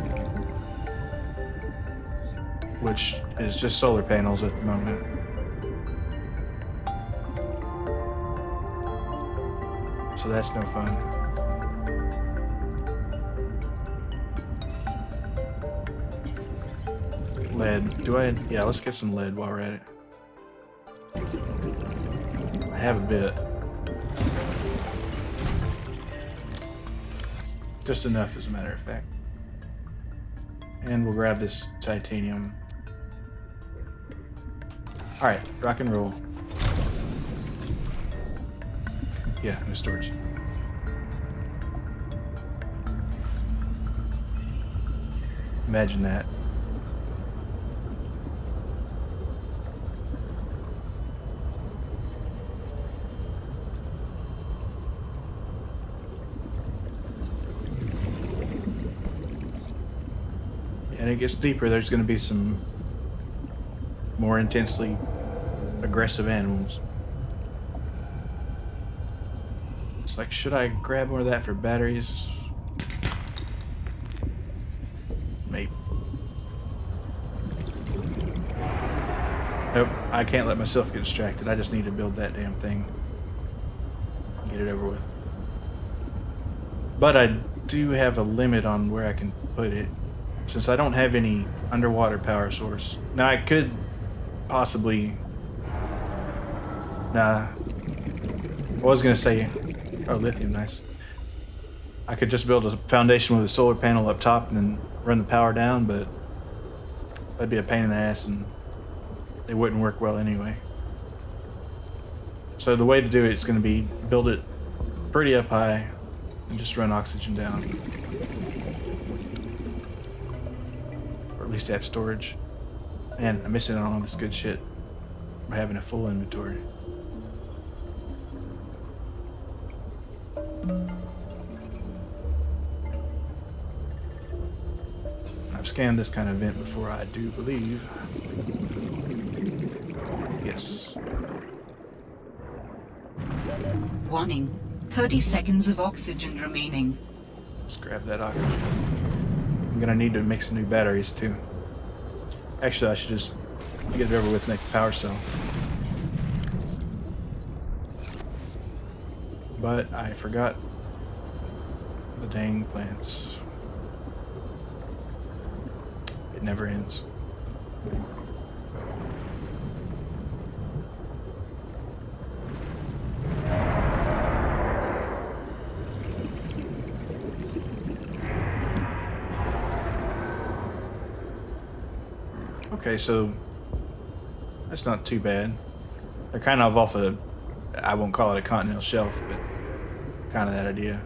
Which is just solar panels at the moment. So that's no fun. Lead. Yeah, let's get some lead while we're at it. I have a bit. Just enough, as a matter of fact. And we'll grab this titanium. Alright, rock and roll. Yeah, no storage. Imagine that. And it gets deeper, there's going to be some more intensely aggressive animals. It's like, should I grab more of that for batteries? Maybe. Nope, I can't let myself get distracted. I just need to build that damn thing. Get it over with. But I do have a limit on where I can put it, since I don't have any underwater power source. Now I could possibly... Nah. I was gonna say Oh, lithium, nice. I could just build a foundation with a solar panel up top and then run the power down, but that'd be a pain in the ass and it wouldn't work well anyway. So the way to do it is going to be build it pretty up high and just run oxygen down. Or at least have storage. Man, I'm missing out on all this good shit. We're having a full inventory. I've scanned this kind of vent before, I do believe. Yes. Warning. 30 seconds of oxygen remaining. Let's grab that oxygen. I'm gonna need to make some new batteries too. Actually, I should just get it over with and make a power cell. But I forgot the dang plants. It never ends. Okay, so that's not too bad. They're kind of off a, I won't call it a continental shelf, but kind of that idea.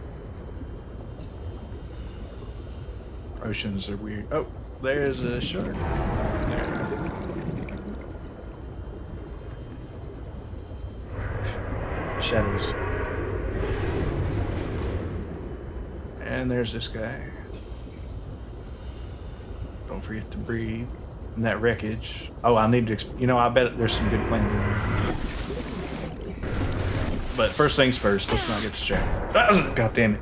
Oceans are weird. Oh, there's a shark. There. Shadows. And there's this guy. Don't forget to breathe. And that wreckage. Oh, I need to. You know, I bet there's some good planes in there. But first things first. Let's not get distracted. God damn it.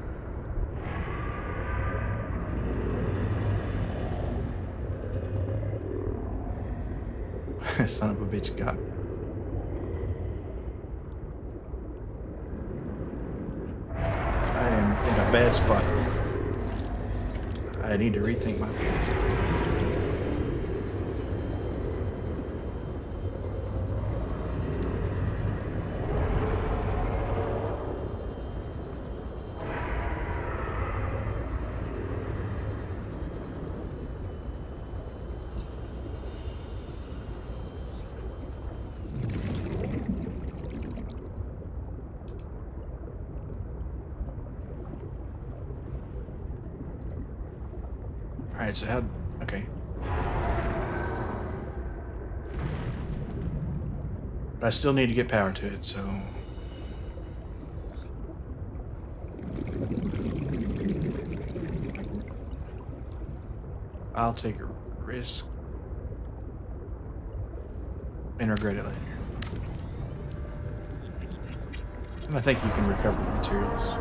Son of a bitch got me. I am in a bad spot. I need to rethink my plans. Alright, so how... Okay. But I still need to get power to it, so... I'll take a risk. And regret it later. And I think you can recover the materials.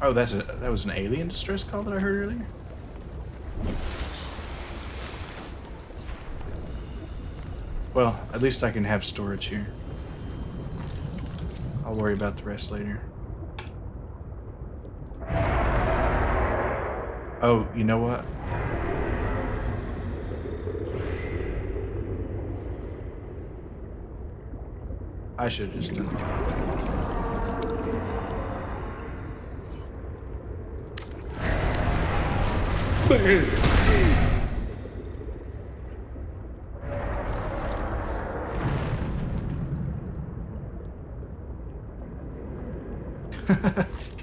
Oh, that was an alien distress call that I heard earlier? Well, at least I can have storage here. I'll worry about the rest later. Oh, you know what? I should have just done that.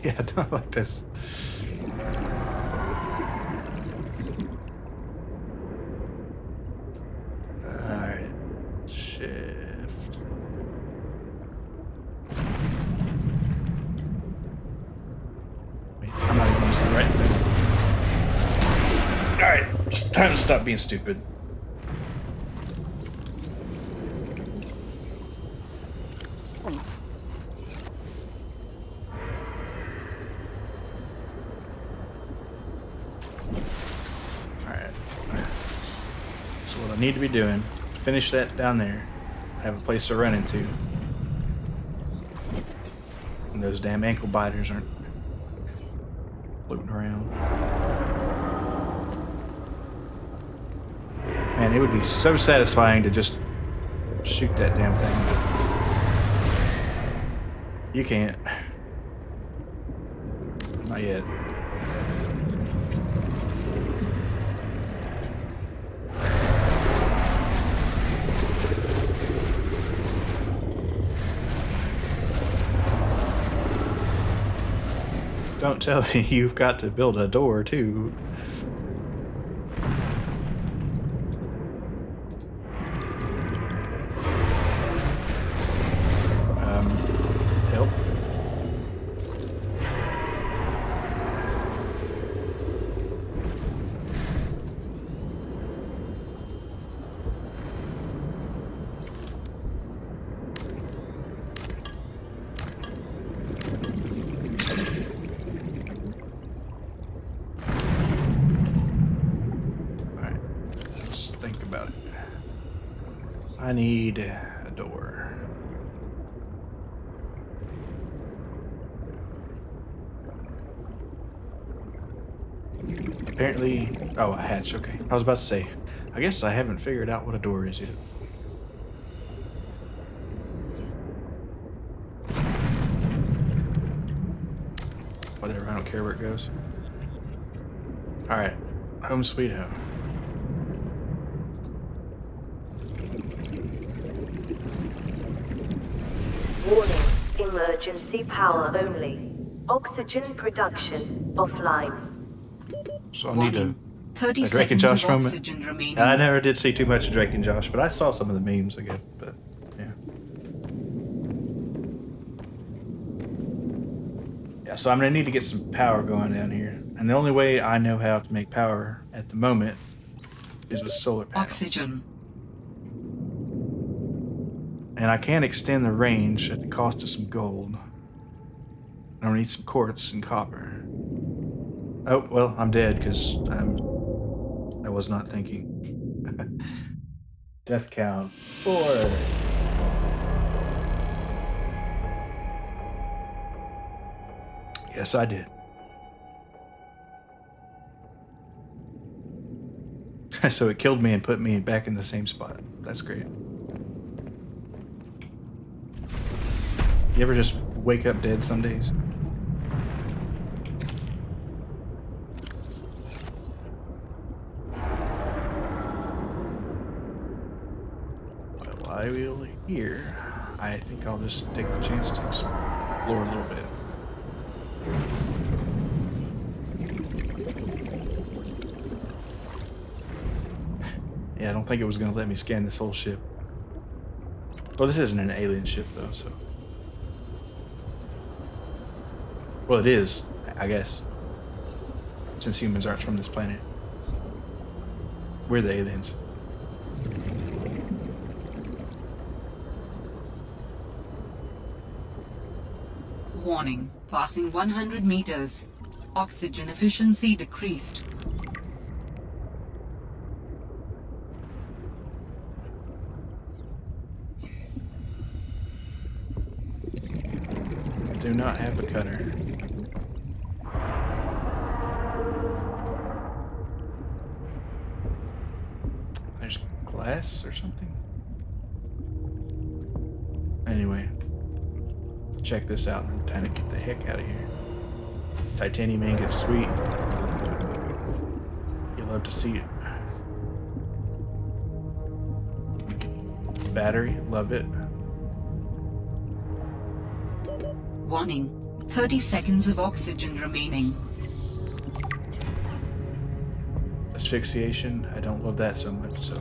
Yeah, I don't like this. Alright. Shift. Wait, I'm not even using the right thing. Alright, it's time to stop being stupid. So what I need to be doing, finish that down there. Have a place to run into. And those damn ankle biters aren't floating around. Man, it would be so satisfying to just shoot that damn thing. But you can't. Not yet. Don't tell me you've got to build a door, too. Help. I need a door. Apparently, oh, a hatch, okay. I was about to say, I guess I haven't figured out what a door is yet. Whatever, I don't care where it goes. Alright, home sweet home. Warning, emergency power only. Oxygen production offline. So I'll need a 30 Drake and seconds Josh of moment. oxygen remaining. I never did see too much of Drake and Josh, but I saw some of the memes again. But yeah, yeah. So I'm gonna need to get some power going down here, and the only way I know how to make power at the moment is with solar panels. Oxygen. And I can extend the range at the cost of some gold. I'm gonna need some quartz and copper. Oh well, I'm dead because I was not thinking. Death count 4. Yes, I did. So it killed me and put me back in the same spot. That's great. You ever just wake up dead some days? While we're here, I think I'll just take the chance to explore a little bit. Yeah, I don't think it was going to let me scan this whole ship. Well, this isn't an alien ship, though, so... Well, it is, I guess. Since humans aren't from this planet. We're the aliens. Warning, passing 100 meters. Oxygen efficiency decreased. Do not have a cutter. There's glass or something? Anyway. Check this out and time to get the heck out of here. Titanium ingot, sweet. You'll love to see it. Battery, love it. Warning, 30 seconds of oxygen remaining. Asphyxiation, I don't love that so much, so.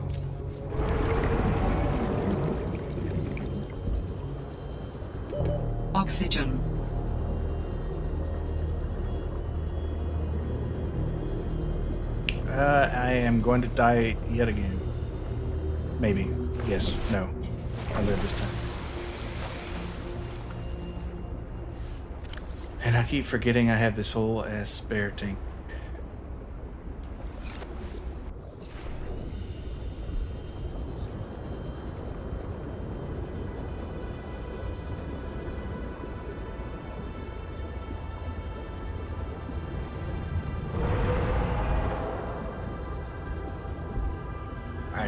Oxygen. I am going to die yet again. Maybe. Yes. No. I live this time. And I keep forgetting I have this whole ass spare tank.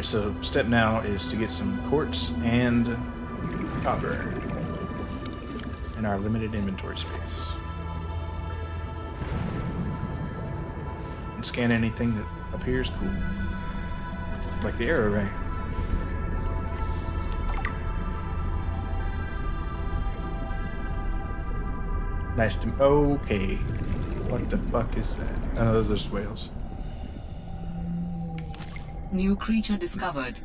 Alright, so step now is to get some quartz and copper in our limited inventory space. And scan anything that appears cool. Like the arrow ray. Nice to... Okay. What the fuck is that? Oh, those are just whales. New creature discovered.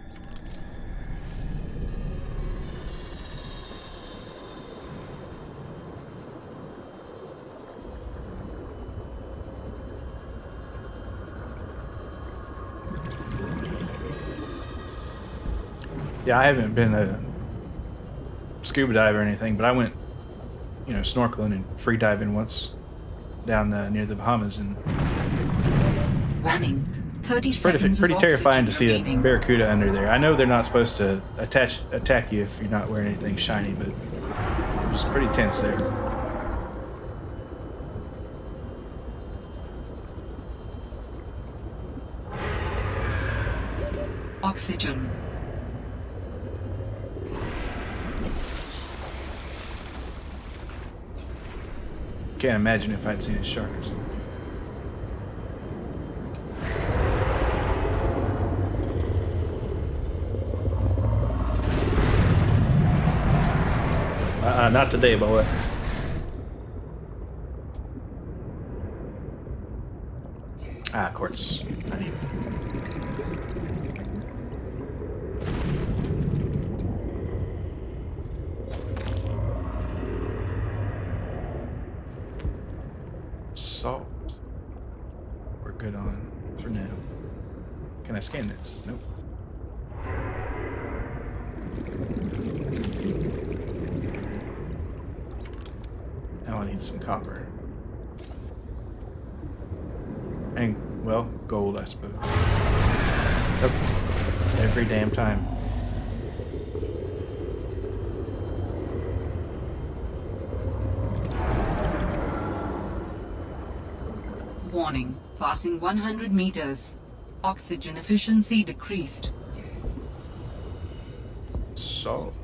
Yeah, I haven't been a scuba diver or anything, but I went, you know, snorkeling and free diving once down near the Bahamas, and Warning. 30 it's seconds pretty of terrifying to oxygen see a remaining. barracuda under there. I know they're not supposed to attack you if you're not wearing anything shiny, but it's pretty tense there. Oxygen. Can't imagine if I'd seen a shark or something. Not today, boy. Ah, of course. I need. Salt. We're good on for now. Can I scan this? Nope. Now I need some copper. And, well, gold, I suppose. Yep. Every damn time. Warning. Passing 100 meters. Oxygen efficiency decreased. Salt.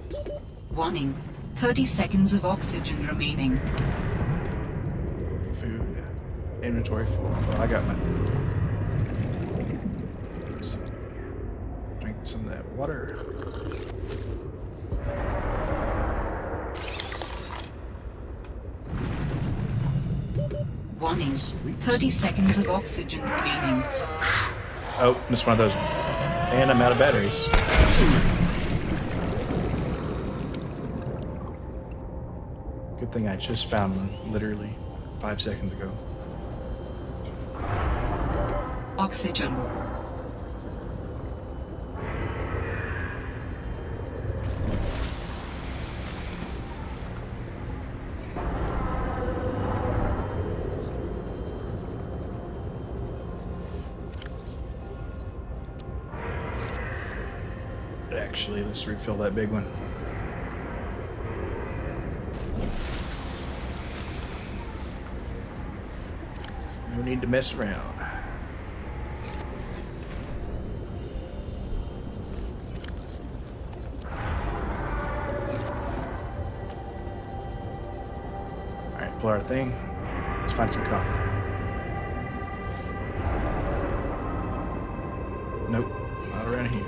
Warning. 30 seconds of oxygen remaining. Food. Inventory full. Well, I got money. Let's see. Drink some of that water. Warning. Sweet. 30 seconds of oxygen remaining. Oh, missed one of those. And I'm out of batteries. Good thing I just found one, literally 5 seconds ago. Oxygen. Actually, let's refill that big one. No need to mess around. Alright, pull our thing. Let's find some copper. Nope, not around here.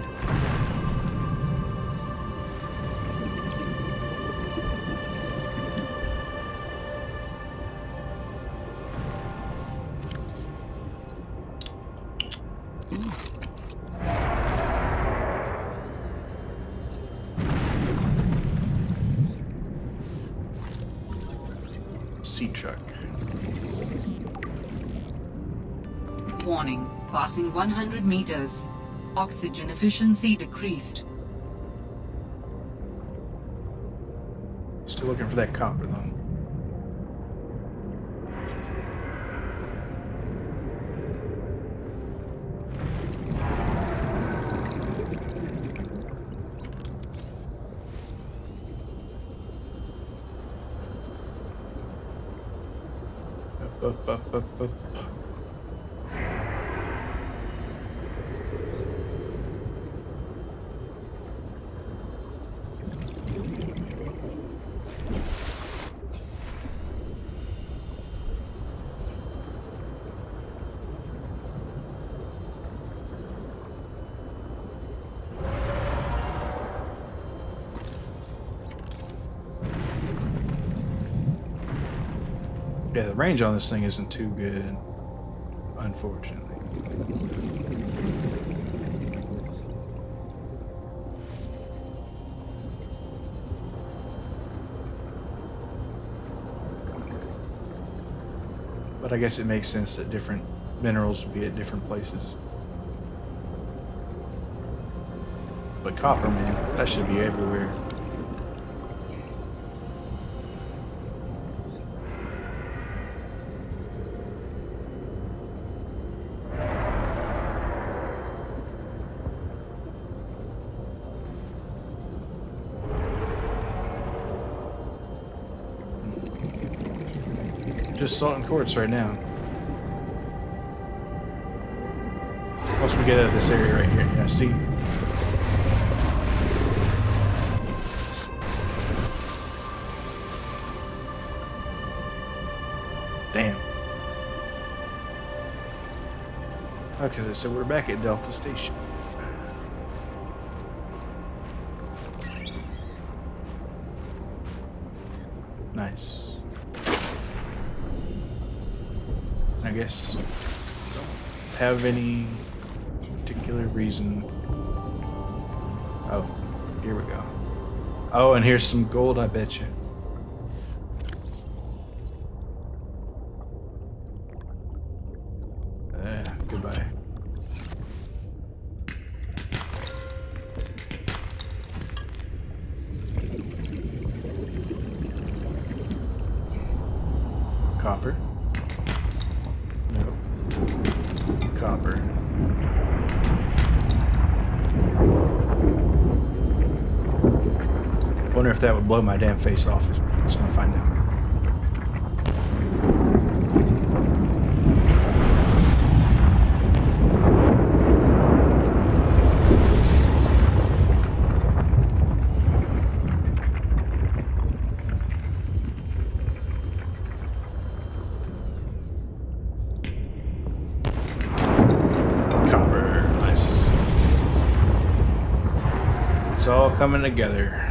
Sea truck. Warning. Passing 100 meters. Oxygen efficiency decreased. Still looking for that copper though. Up. Yeah, the range on this thing isn't too good, unfortunately. But I guess it makes sense that different minerals would be at different places. But copper, man, that should be everywhere. Just salt and quartz right now. Once we get out of this area right here, yeah, see? Damn. Okay, so we're back at Delta Station. Nice. I guess don't have any particular reason. Oh, here we go. Oh, and here's some gold, I bet you. Goodbye. Copper. Nope. Copper. Wonder if that would blow my damn face off. Just gonna find out. Copper, nice. It's all coming together.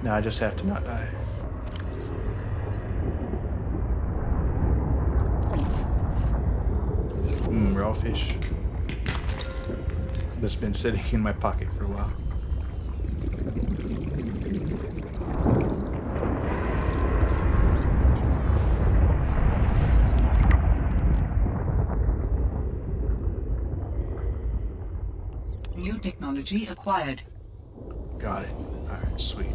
Now I just have to not die. Raw fish. That's been sitting in my pocket for a while. New technology acquired. Got it. Alright, sweet.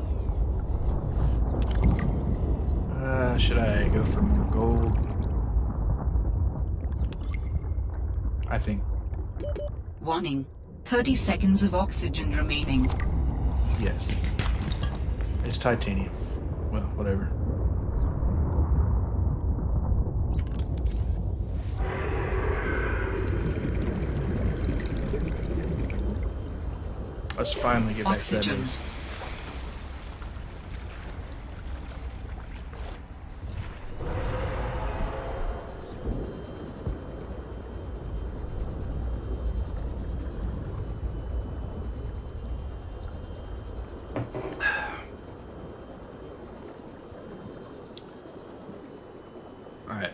Should I go for more gold? I think. Warning. 30 seconds of oxygen remaining. Yes. It's titanium. Well, whatever. Let's finally get back to that Oxygen. base. Alright.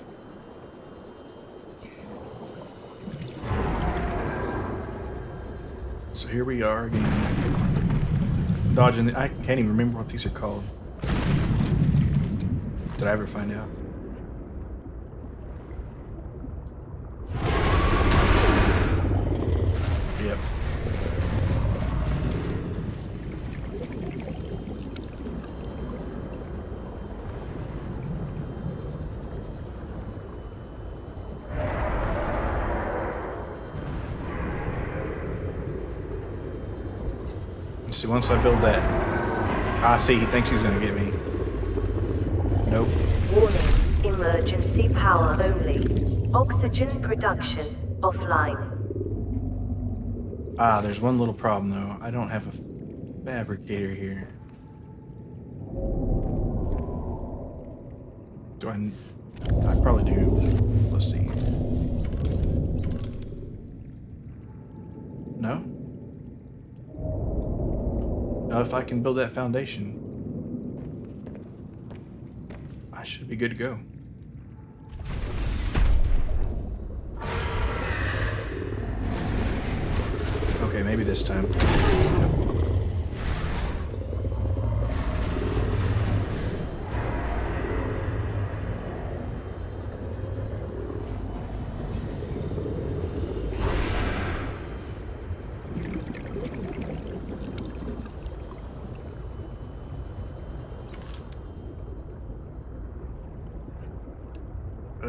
So here we are again. Dodging the... I can't even remember what these are called. Did I ever find out? Yep. See, once I build that, I see he thinks he's gonna get me. Nope. Warning. Emergency power only. Oxygen production offline. Ah, there's one little problem though. I don't have a fabricator here. Do I probably do. Let's see. No? Now if I can build that foundation. I should be good to go. Okay, maybe this time.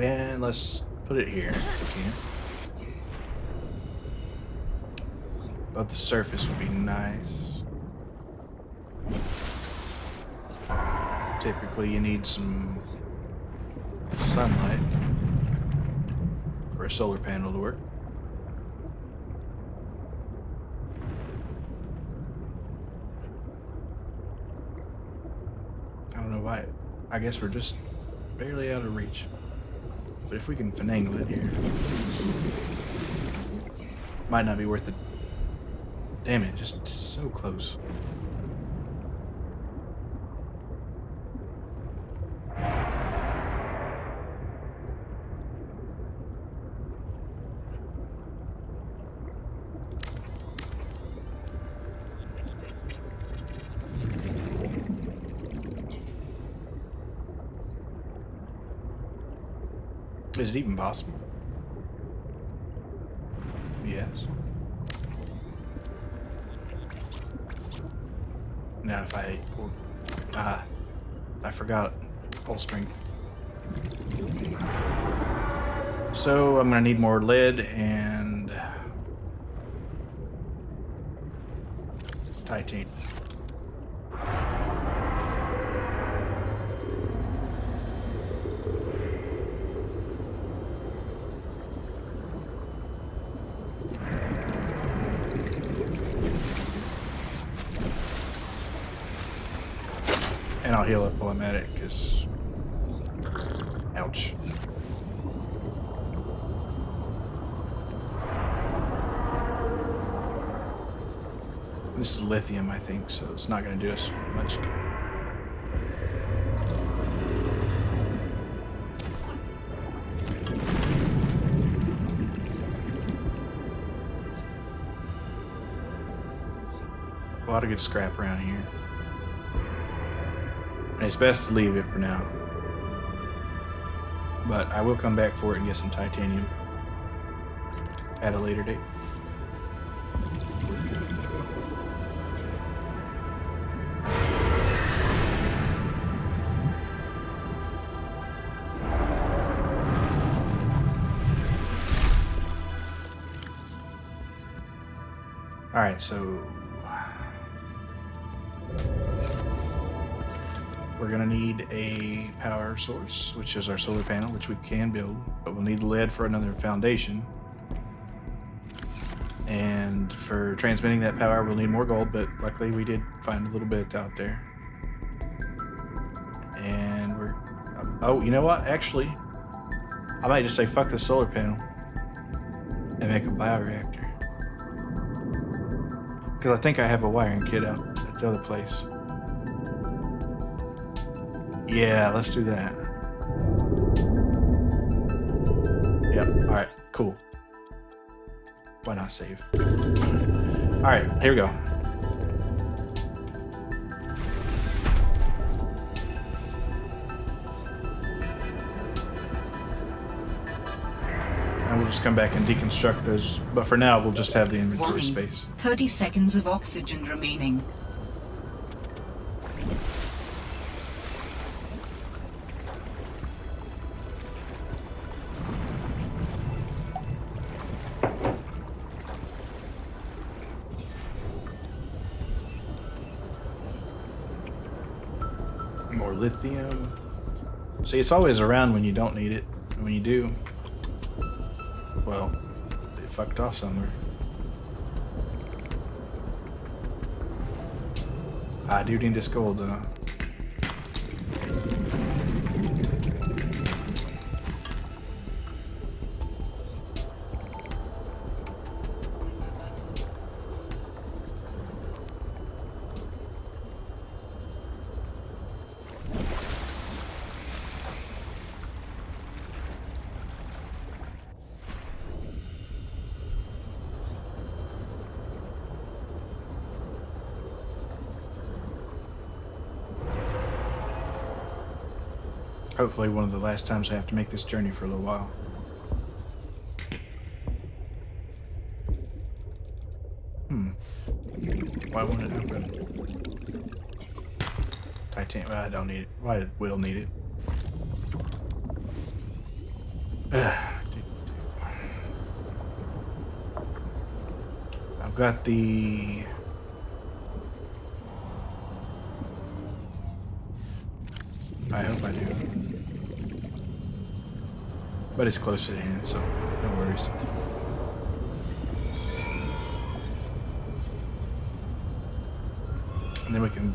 And let's put it here if we can. Above the surface would be nice. Typically you need some sunlight for a solar panel to work. I don't know why. I guess we're just barely out of reach. But if we can finagle it here, might not be worth it. Damn it, just so close. Is it even possible? Yes. Now if I... I forgot full strength. So I'm gonna need more lead and... titanium. And I'll heal up while I'm at it, because... ouch. This is lithium, I think, so it's not going to do us much good. A lot of good scrap around here. And it's best to leave it for now. But I will come back for it and get some titanium at a later date. Alright, so we're gonna need a power source, which is our solar panel, which we can build, but we'll need lead for another foundation. And for transmitting that power, we'll need more gold, but luckily we did find a little bit out there. And we're... oh, you know what? Actually, I might just say fuck the solar panel and make a bioreactor. Because I think I have a wiring kit out at the other place. Yeah, let's do that. Yep, alright, cool. Why not save? Alright, here we go. And we'll just come back and deconstruct those, but for now we'll just have the inventory Warning. space. 30 seconds of oxygen remaining. More lithium. See, it's always around when you don't need it. And when you do, well, it fucked off somewhere. I do need this gold, though. hopefully one of the last times I have to make this journey for a little while. Why won't it open? Titanium. I don't need it. Why will need it? I've got the. I hope I do. But it's close at hand, so no worries. And then we can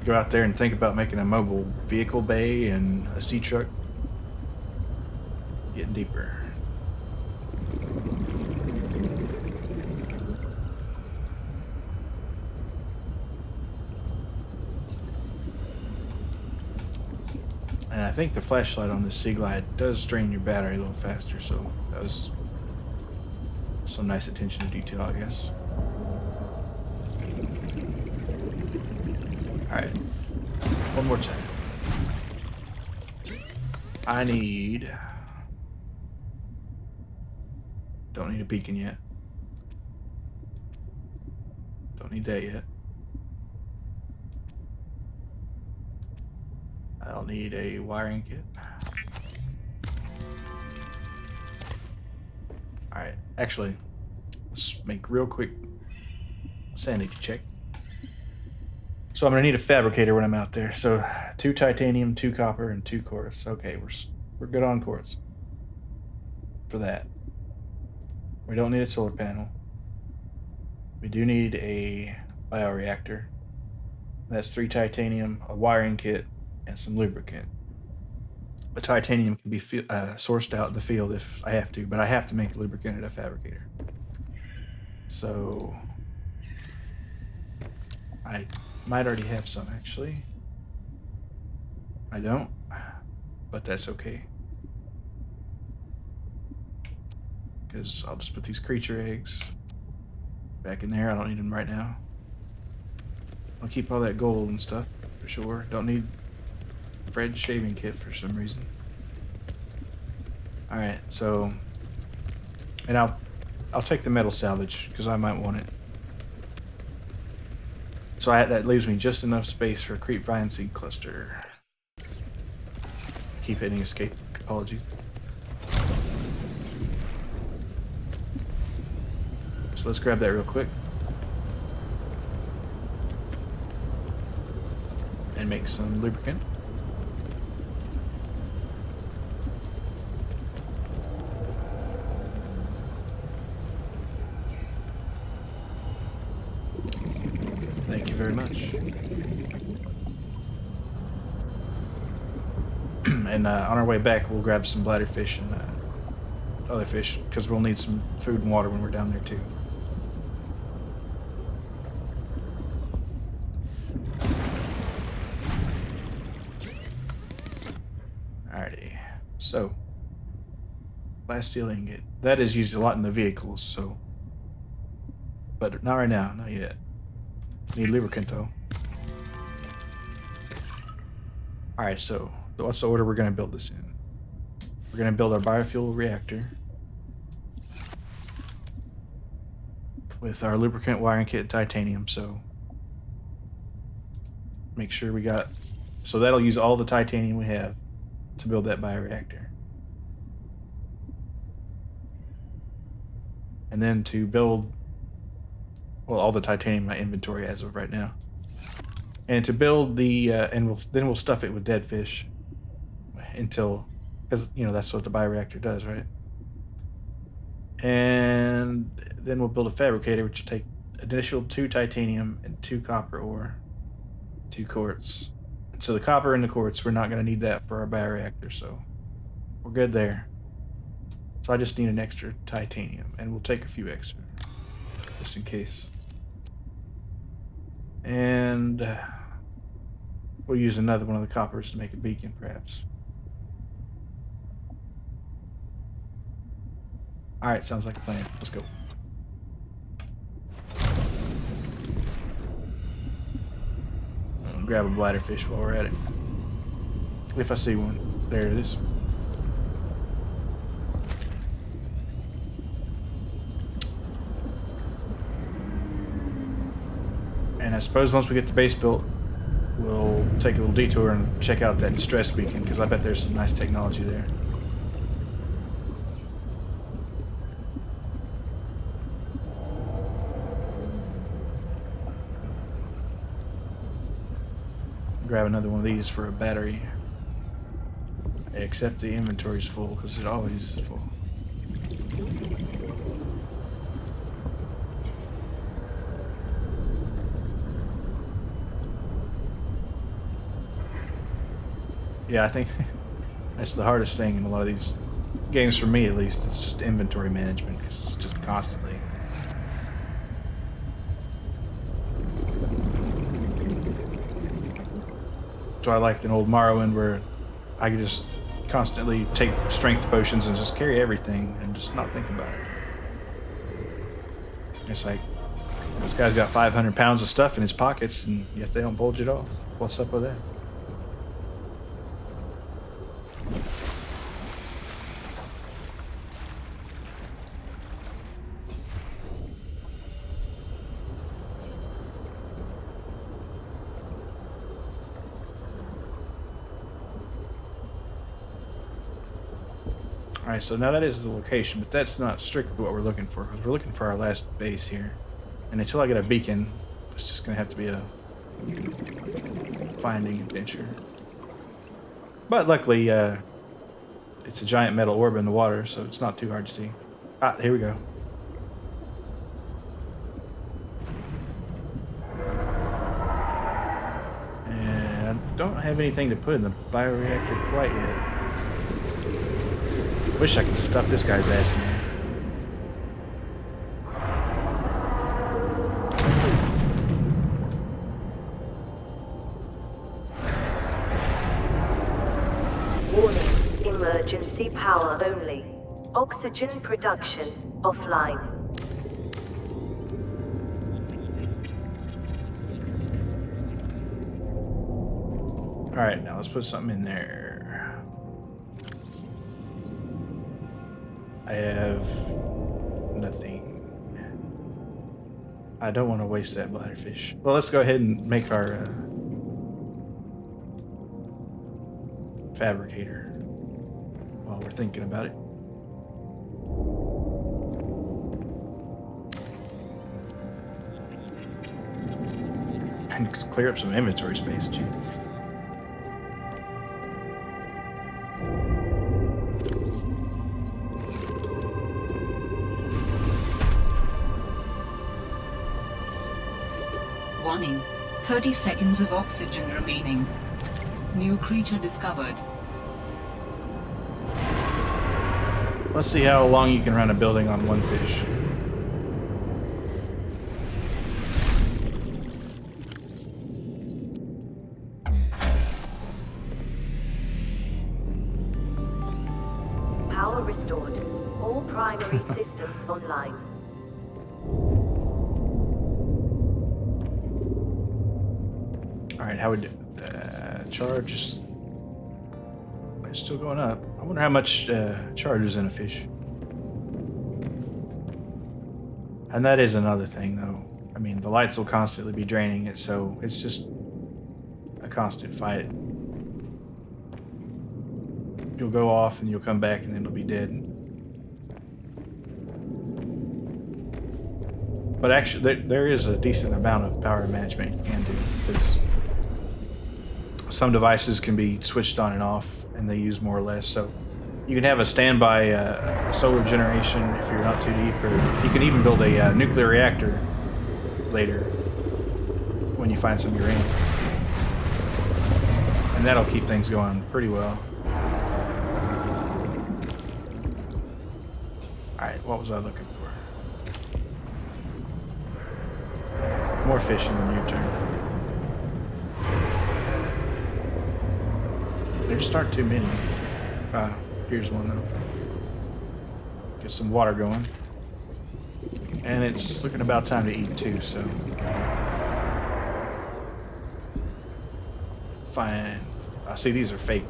go out there and think about making a mobile vehicle bay and a sea truck. Getting deeper. And I think the flashlight on this Sea Glide does drain your battery a little faster, so that was some nice attention to detail, I guess. Alright. One more time. I need... Don't need a beacon yet. Don't need that yet. I'll need a wiring kit. Alright, actually, let's make real quick sanity check. So I'm gonna need a fabricator when I'm out there. So 2 titanium, 2 copper, and 2 quartz. Okay, we're good on quartz for that. We don't need a solar panel. We do need a bioreactor. That's 3 titanium, a wiring kit, and some lubricant. The titanium can be sourced out in the field if I have to, but I have to make the lubricant at a fabricator. So I might already have some, actually. I don't, but that's okay. Because I'll just put these creature eggs back in there. I don't need them right now. I'll keep all that gold and stuff, for sure. Don't need Fred's shaving kit for some reason. Alright, so... And I'll take the metal salvage, because I might want it. So that leaves me just enough space for a creep vine seed cluster. Keep hitting escape. Apologies. So let's grab that real quick. And make some lubricant. Thank you very much. And on our way back, we'll grab some bladderfish and other fish, because we'll need some food and water when we're down there too. Alrighty, so last steel ingot. That is used a lot in the vehicles, so, but not right now, not yet. Need lubricant though. Alright, so what's the order we're going to build this in? We're going to build our biofuel reactor with our lubricant, wiring kit, and titanium. So make sure we got, so that'll use all the titanium we have to build that bioreactor. And then to build, well, all the titanium in my inventory as of right now. And to build the, and then we'll stuff it with dead fish until, because, you know, that's what the bioreactor does, right? And then we'll build a fabricator, which will take additional 2 titanium and 2 copper ore, 2 quartz. And so the copper and the quartz, we're not going to need that for our bioreactor, so we're good there. So I just need an extra titanium, and we'll take a few extra, just in case. And we'll use another one of the coppers to make a beacon, perhaps. Alright, sounds like a plan. Let's go. Grab a bladderfish while we're at it. If I see one. There it is. And I suppose once we get the base built, we'll take a little detour and check out that distress beacon, because I bet there's some nice technology there. Grab another one of these for a battery. Except the inventory's full, because it always is full. Yeah, I think that's the hardest thing in a lot of these games, for me at least. It's just inventory management, because it's just constantly. So I liked an old Morrowind where I could just constantly take strength potions and just carry everything and just not think about it. It's like, this guy's got 500 pounds of stuff in his pockets, and yet they don't bulge it off. What's up with that? Alright, so now that is the location, but that's not strictly what we're looking for. We're looking for our last base here. And until I get a beacon, it's just going to have to be a finding adventure. But luckily, it's a giant metal orb in the water, so it's not too hard to see. Ah, here we go. And I don't have anything to put in the bioreactor quite yet. Wish I could stuff this guy's ass in there. Warning, emergency power only. Oxygen production offline. Alright, now let's put something in there. I have nothing. I don't want to waste that bladderfish. Well, let's go ahead and make our fabricator while we're thinking about it. And clear up some inventory space, gee. Warning, 30 seconds of oxygen remaining. New creature discovered. Let's see how long you can run a building on one fish. Power restored. All primary systems online. Alright, how we do? Charge is it's still going up. I wonder how much charge is in a fish. And that is another thing, though. I mean, the lights will constantly be draining it, so it's just a constant fight. You'll go off and you'll come back and then it'll be dead. But actually, there is a decent amount of power management you can do, because some devices can be switched on and off, and they use more or less. So you can have a standby solar generation if you're not too deep, or you can even build a nuclear reactor later when you find some uranium. And that'll keep things going pretty well. Alright, what was I looking for? More fishing in your turn. There just aren't too many. Here's one though. Get some water going. And it's looking about time to eat too, so. Fine. I see these are fake.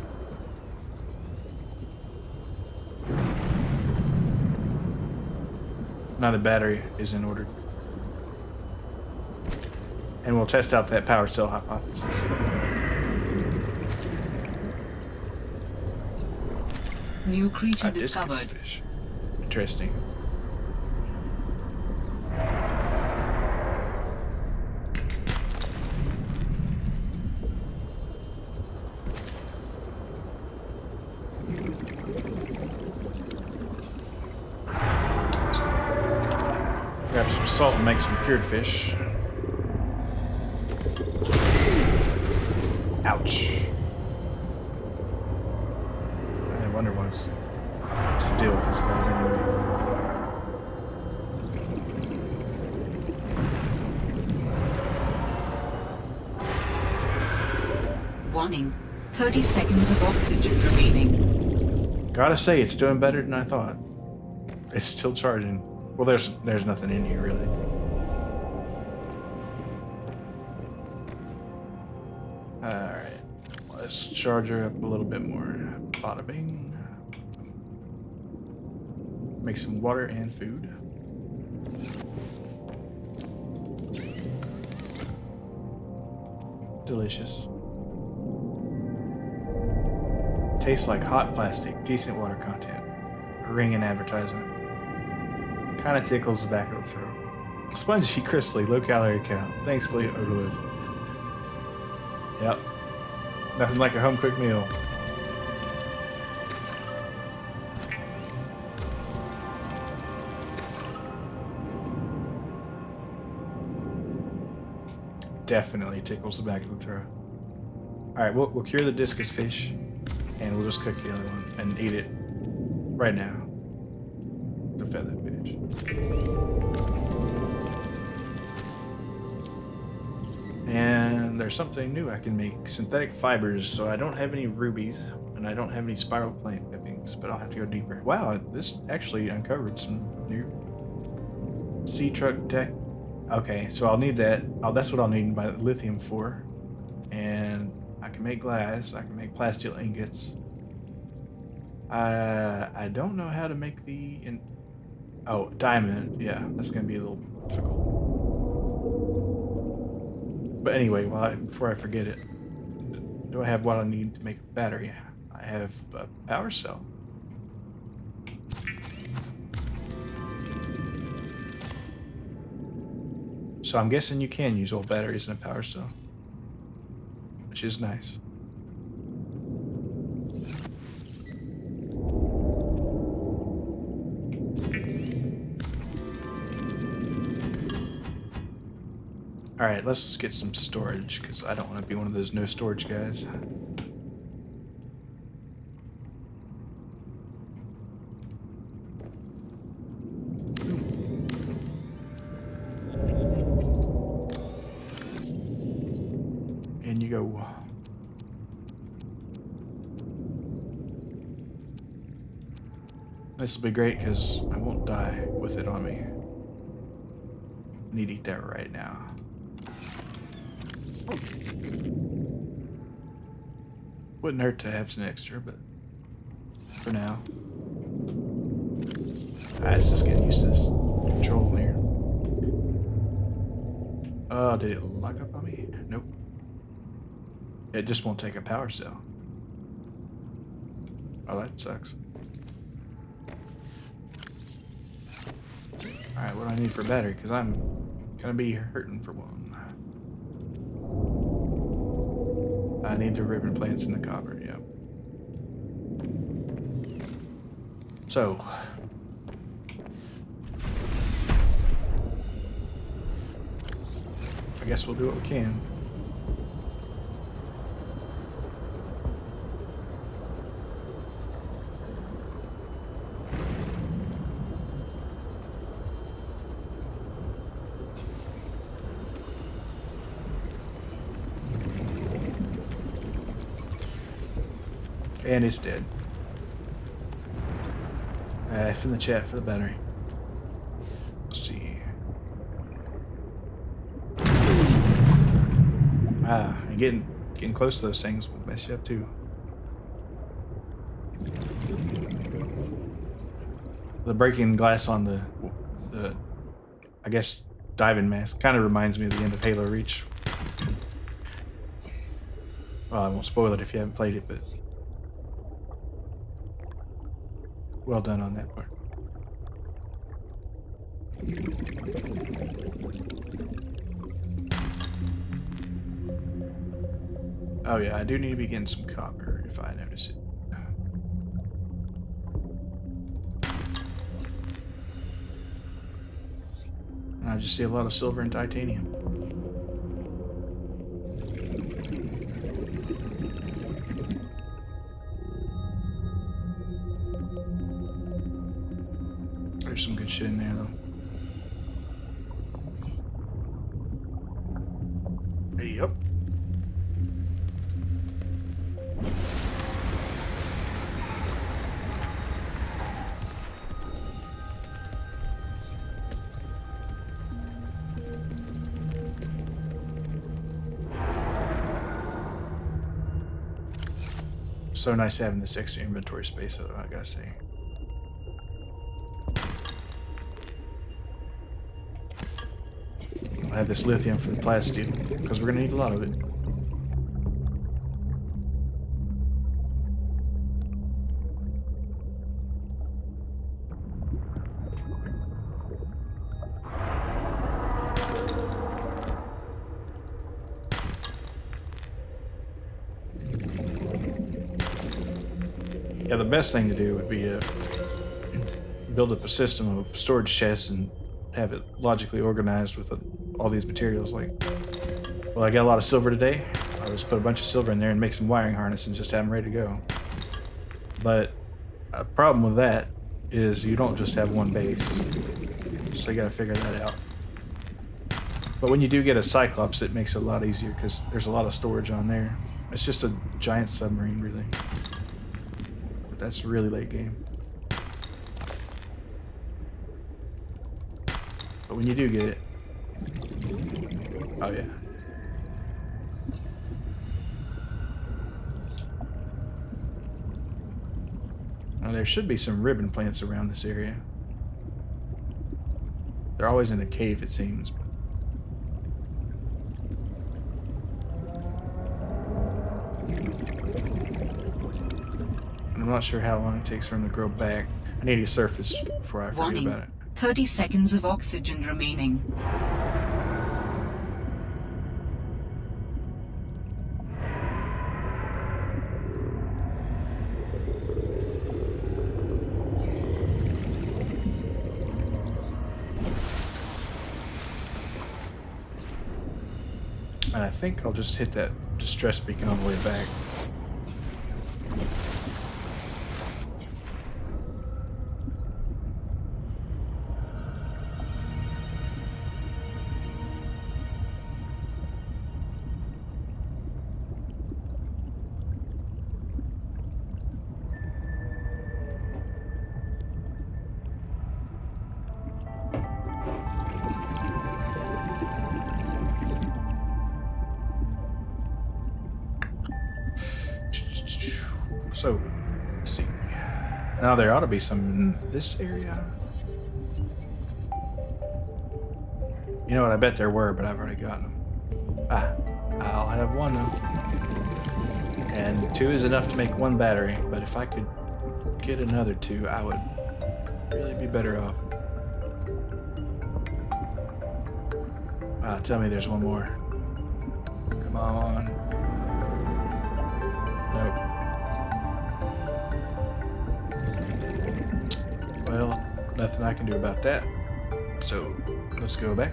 Now the battery is in order. And we'll test out that power cell hypothesis. New creature A discus discovered. fish. Interesting. Grab some salt and make some cured fish. Ouch. I wonder what's the deal with these guys anyway. Warning. 30 seconds of oxygen remaining. Gotta say, it's doing better than I thought. It's still charging. Well, there's nothing in here really. Alright. Let's charge her up a little bit more. Bada bing. Make some water and food. Delicious. Tastes like hot plastic. Decent water content. A ringing advertisement. Kind of tickles the back of the throat. Spongy, crystally, low calorie count. Thankfully odorless. Yep. Nothing like a home cooked meal. Definitely tickles the back of the throat. Alright, we'll cure the discus fish, and we'll just cook the other one and eat it right now. The feather fish. And there's something new I can make. Synthetic fibers, so I don't have any rubies, and I don't have any spiral plant clippings, but I'll have to go deeper. Wow, this actually uncovered some new sea truck tech. Okay, so I'll need that. Oh, that's what I'll need my lithium for. And I can make glass. I can make plastic ingots. I don't know how to make the... Oh, diamond. Yeah, that's going to be a little difficult. But anyway, before I forget it, do I have what I need to make a battery? I have a power cell. So I'm guessing you can use old batteries in a power cell, which is nice. Alright, let's get some storage, because I don't want to be one of those no storage guys. And you go. This will be great, because I won't die with it on me. I need to eat that right now. Wouldn't hurt to have some extra, but for now. Let's just get used to this control here. Oh, did it lock up on me? Nope. It just won't take a power cell. Oh, that sucks. Alright, what do I need for a battery? Because I'm gonna be hurting for one. I need the ribbon plants and the copper, yep. So. I guess we'll do what we can. And it's dead. F in the chat for the battery. Let's see. And getting close to those things will mess you up too. The breaking glass on the the, I guess, diving mask. Kind of reminds me of the end of Halo Reach. Well, I won't spoil it if you haven't played it, but well done on that part. Oh yeah, I do need to be getting some copper if I notice it. I just see a lot of silver and titanium. There's some good shit in there though. Yep. So nice having this extra inventory space, though, I gotta say. I have this lithium for the plasteel, because we're gonna need a lot of it. Yeah, the best thing to do would be to build up a system of storage chests and have it logically organized with all these materials. Like, well, I got a lot of silver today. I'll just put a bunch of silver in there and make some wiring harness and just have them ready to go. But a problem with that is you don't just have one base. So you gotta figure that out. But when you do get a Cyclops, it makes it a lot easier because there's a lot of storage on there. It's just a giant submarine, really. But that's really late game. But when you do get it, oh yeah. Now there should be some ribbon plants around this area. They're always in a cave, it seems. I'm not sure how long it takes for them to grow back. I need to surface before I forget about it. 30 seconds of oxygen remaining. And I think I'll just hit that distress beacon on the way back. So, let's see. Now there ought to be some in this area. You know what? I bet there were, but I've already gotten them. Ah, I'll have one though. And 2 is enough to make 1 battery, but if I could get another 2, I would really be better off. Ah, tell me there's one more. Come on. Nope. Well, nothing I can do about that. So, let's go back.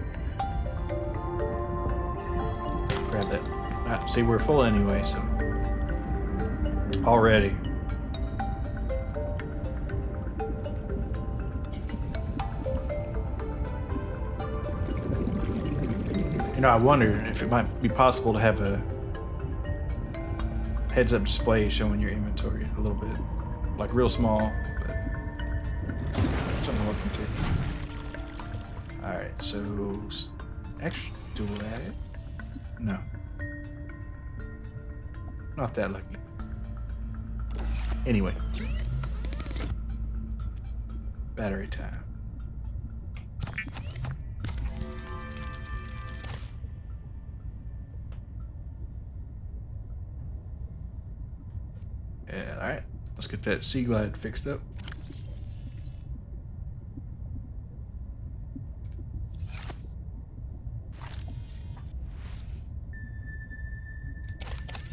Grab that. Ah, see, we're full anyway, so... Already. You know, I wonder if it might be possible to have a heads-up display showing your inventory a little bit. Like, real small, but... something to look into. Alright, so... Actually, dual at it? No. Not that lucky. Anyway. Battery time. Yeah, all right. Let's get that sea glide fixed up.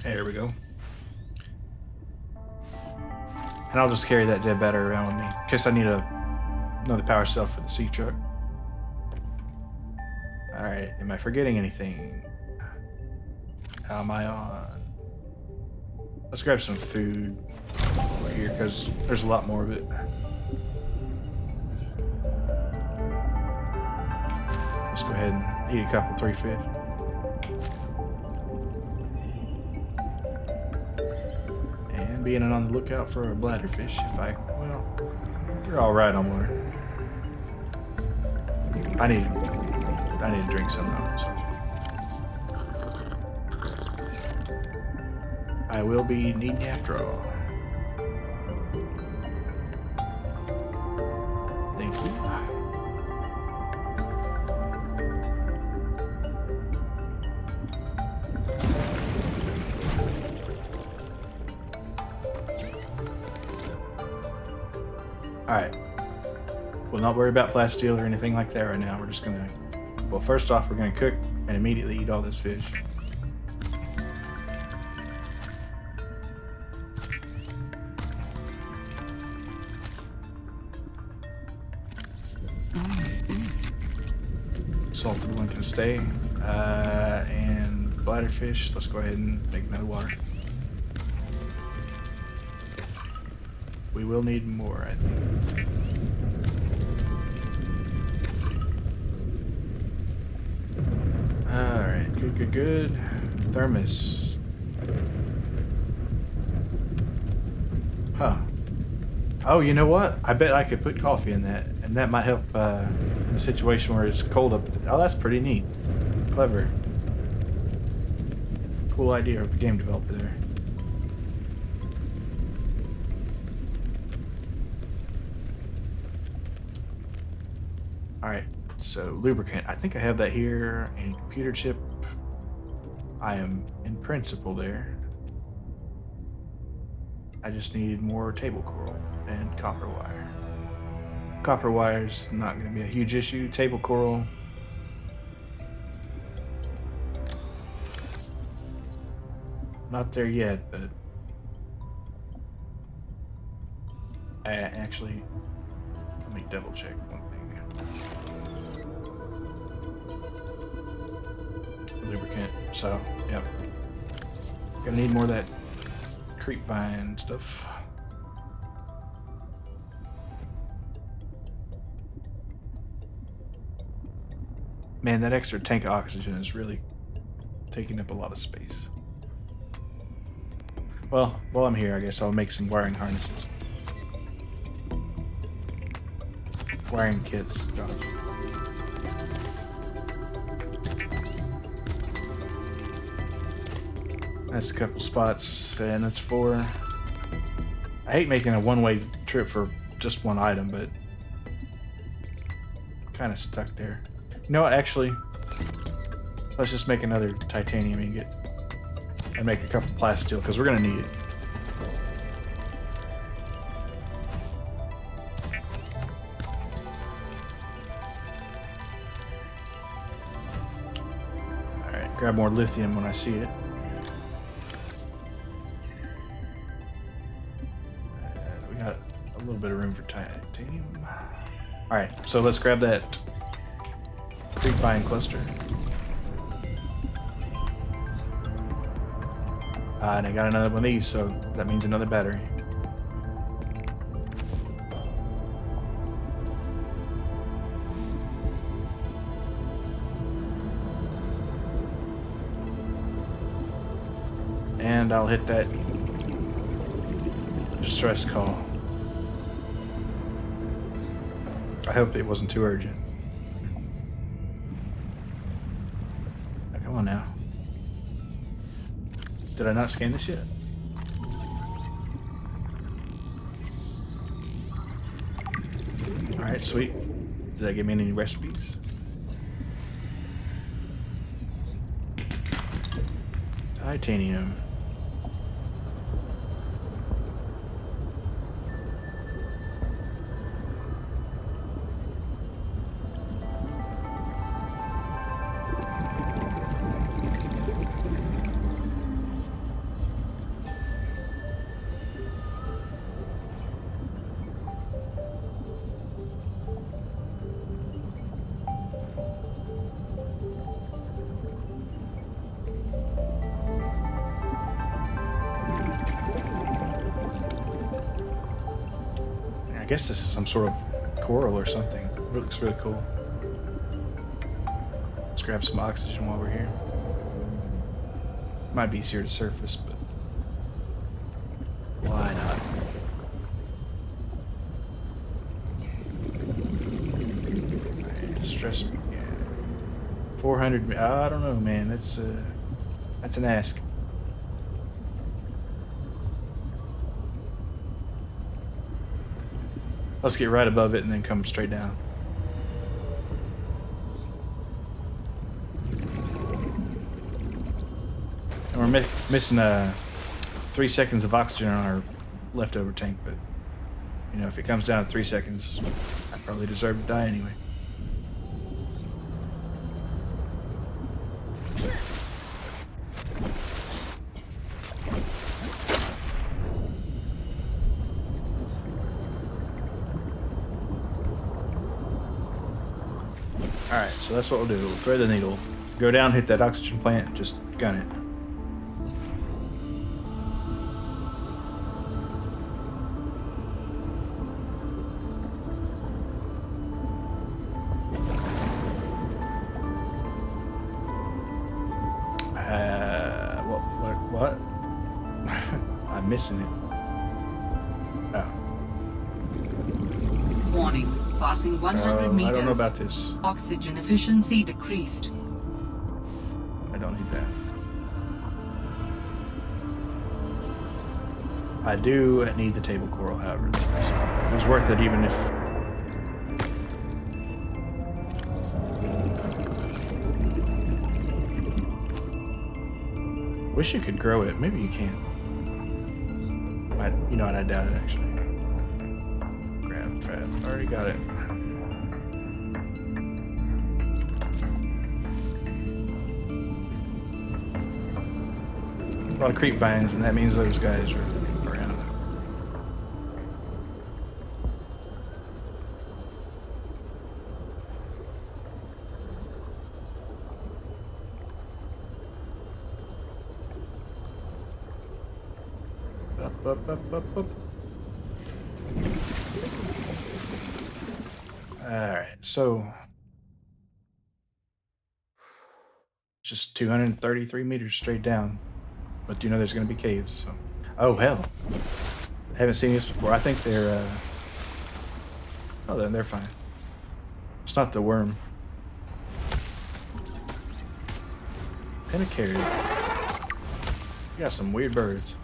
There we go. And I'll just carry that dead battery around with me in case I need another power cell for the sea truck. Alright, am I forgetting anything? How am I on? Let's grab some food over here because there's a lot more of it. Let's go ahead and eat a couple 3 fish. And being on the lookout for a bladderfish well, you're alright on water. I need to drink some though, so. I will be needing you after all. Thank you. Alright. We'll not worry about plasteel or anything like that right now. We're just gonna... Well, first off, we're gonna cook and immediately eat all this fish. Salted one can stay. And bladderfish, let's go ahead and make another water. We will need more, I think. Alright, good. Thermos. Huh. Oh, you know what? I bet I could put coffee in that, and that might help in a situation where it's cold up. Oh, that's pretty neat. Clever. Cool idea of the game developer there. Alright, so lubricant. I think I have that here. And computer chip. I am in principle there. I just need more table coral and copper wire. Copper wire's not going to be a huge issue. Table coral. Not there yet, but actually, let me double check one thing. Lubricant. So, yep. Gonna need more of that creep vine stuff. Man, that extra tank of oxygen is really taking up a lot of space. Well, while I'm here, I guess I'll make some wiring harnesses. Wiring kits. Gotcha. That's a couple spots, and that's 4. I hate making a one-way trip for just one item, but kind of stuck there. You know what? Actually, let's just make another titanium ingot and make a couple plasteel because we're gonna need it. All right, grab more lithium when I see it. We got a little bit of room for titanium. All right, so let's grab that creepvine cluster. And I got another one of these, so that means another battery. And I'll hit that distress call. I hope it wasn't too urgent. Now, come on now. Did I not scan this yet? Alright, sweet. Did that give me any recipes? Titanium. guess this is some sort of coral or something. It looks really cool. Let's grab some oxygen while we're here. Might be easier to surface, but why not? Right, stress. Yeah. 400. I don't know, man. That's an ask. Let's get right above it and then come straight down. And we're missing 3 seconds of oxygen on our leftover tank, but you know, if it comes down to 3 seconds, I probably deserve to die anyway. Alright, so that's what we'll do. We'll thread the needle, go down, hit that oxygen plant, and just gun it. What? I'm missing it. Oh. Warning. Passing 100 meters. I don't know about this. Oxygen efficiency decreased. I don't need that. I do need the table coral, however. It was worth it even if... Wish you could grow it. Maybe you can. You know what? I doubt it, actually. Grab trap. Already got it. A lot of creep vines, and that means those guys are around. Up. Alright, so just 233 meters straight down. But you know there's going to be caves, so... Oh, hell. I haven't seen this before. I think they're, Oh, then they're fine. It's not the worm. Pennicarry. You got some weird birds.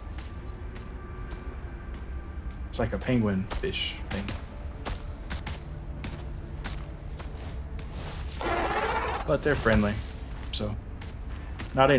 It's like a penguin fish thing. But they're friendly, so... Naughty.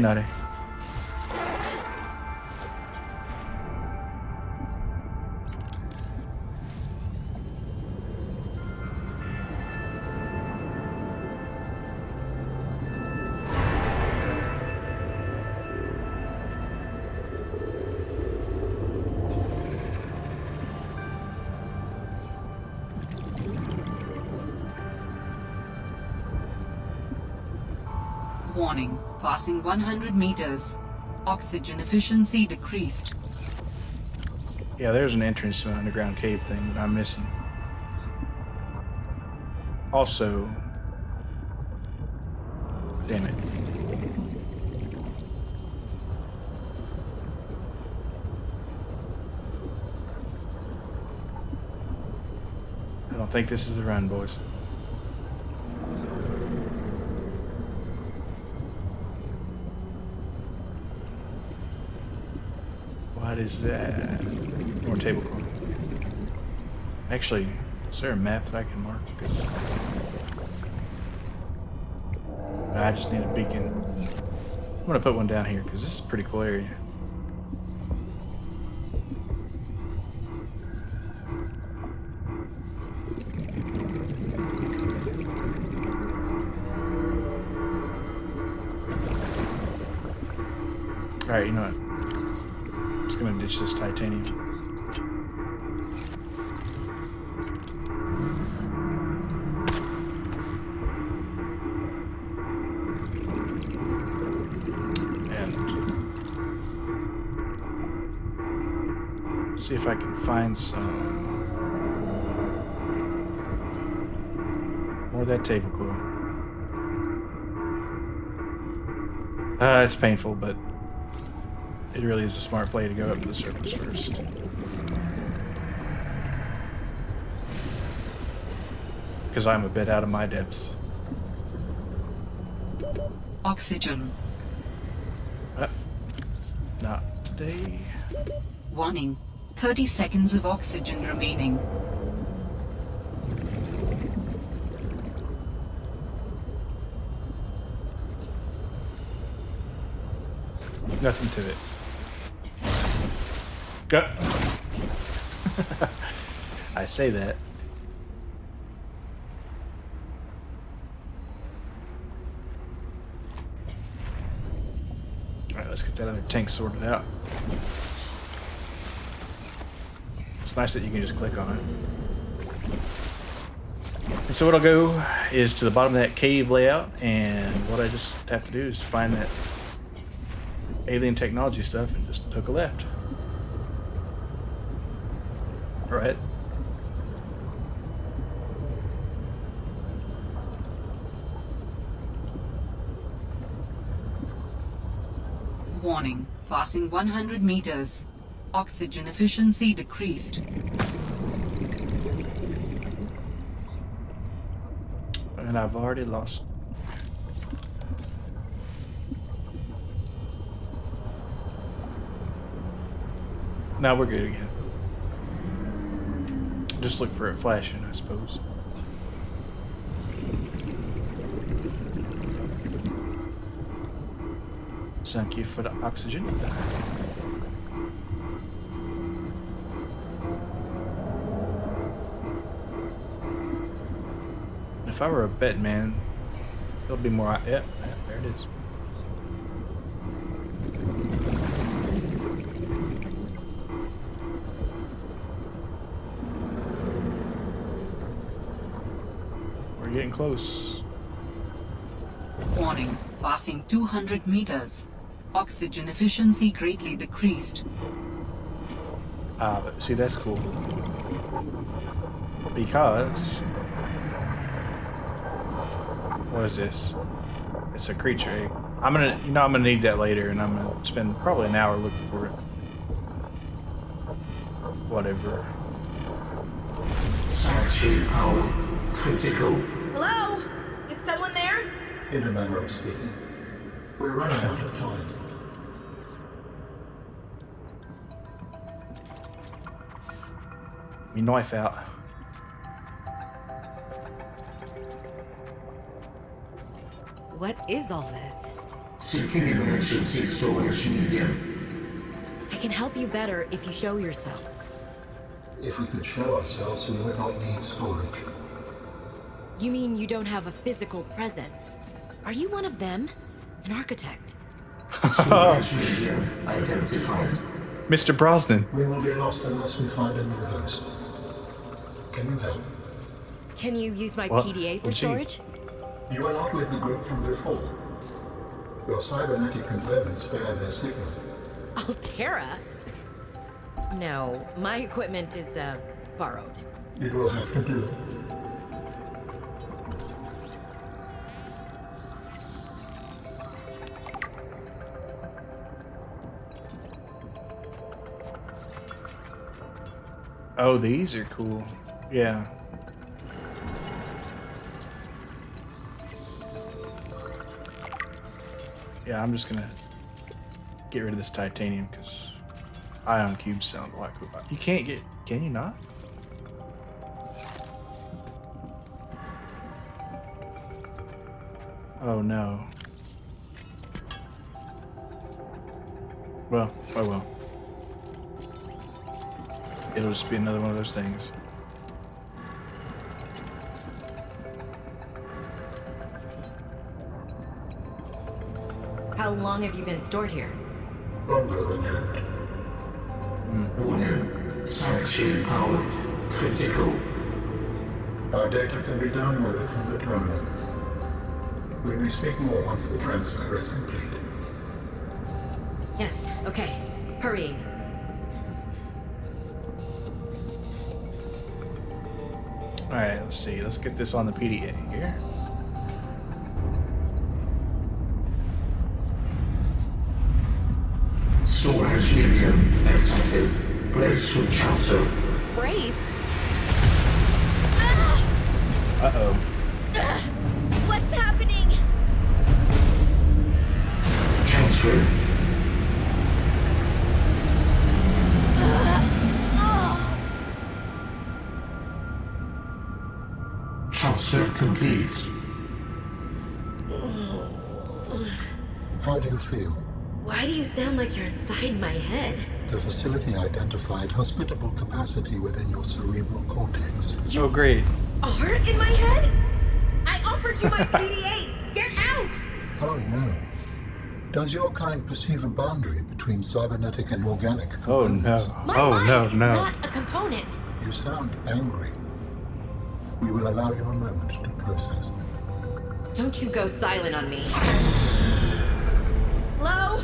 Warning. Passing 100 meters. Oxygen efficiency decreased. Yeah, there's an entrance to an underground cave thing that I'm missing. Also... Damn it. I don't think this is the run, boys. What is that? More table coral. Actually, is there a map that I can mark? I just need a beacon. I'm gonna put one down here because this is a pretty cool area. Alright, you know what? I'm just gonna ditch this titanium. And see if I can find some More of that table core. It's painful, but it really is a smart play to go up to the surface first. Because I'm a bit out of my depths. Oxygen. Not today. Warning. 30 seconds of oxygen remaining. Nothing to it. Go. I say that. Alright, let's get that other tank sorted out. It's nice that you can just click on it. And so what I'll go is to the bottom of that cave layout, and what I just have to do is find that alien technology stuff and just hook a left. Right. Warning. Passing 100 meters. Oxygen efficiency decreased. And I've already lost. Now we're good again. Just look for it flashing, I suppose. Thank you for the oxygen. If I were a bet man, there'll be more. Yep, there it is. We're getting close. Warning. Passing 200 meters. Oxygen efficiency greatly decreased. But see, that's cool. Because what is this? It's a creature egg. I'm gonna need that later, and I'm gonna spend probably an hour looking for it. Whatever. Sanctuary power critical. Hello? Is someone there? Intermember speaking. We're running out of time. Me knife out. What is all this? Seeking emergency storage medium. I can help you better if you show yourself. If we could show ourselves, we would not need storage. You mean you don't have a physical presence? Are you one of them? An architect? Storage medium identified. Mr. Brosnan. We will be lost unless we find a new host. Can you help? Can you use my What? PDA for What's he? storage? You are not with the group from before. Your cybernetic components bear their signal. Altera? No, my equipment is, borrowed. It will have to do. Oh, these are cool. Yeah. Yeah, I'm just gonna get rid of this titanium because ion cubes sound like you can't get. Can you not? Oh no. Well, oh well. It'll just be another one of those things. How long have you been stored here? Longer than you. Warning. Sanctuary power critical. Our data can be downloaded from the terminal. We may speak more once the transfer is complete. Yes, okay. Hurrying. Alright, let's see. Let's get this on the PDA here. Storage medium accepted. Brace for transfer. Brace? Uh-oh. What's happening? Transfer. Transfer complete. How do you feel? Why do you sound like you're inside my head? The facility identified hospitable capacity within your cerebral cortex. Oh, great. Are in my head? I offered you my PDA! Get out! Oh no. Does your kind perceive a boundary between cybernetic and organic components? Oh, no. My Oh, mind no, is no. not a component. You sound angry. We will allow you a moment to process. Don't you go silent on me. Hello?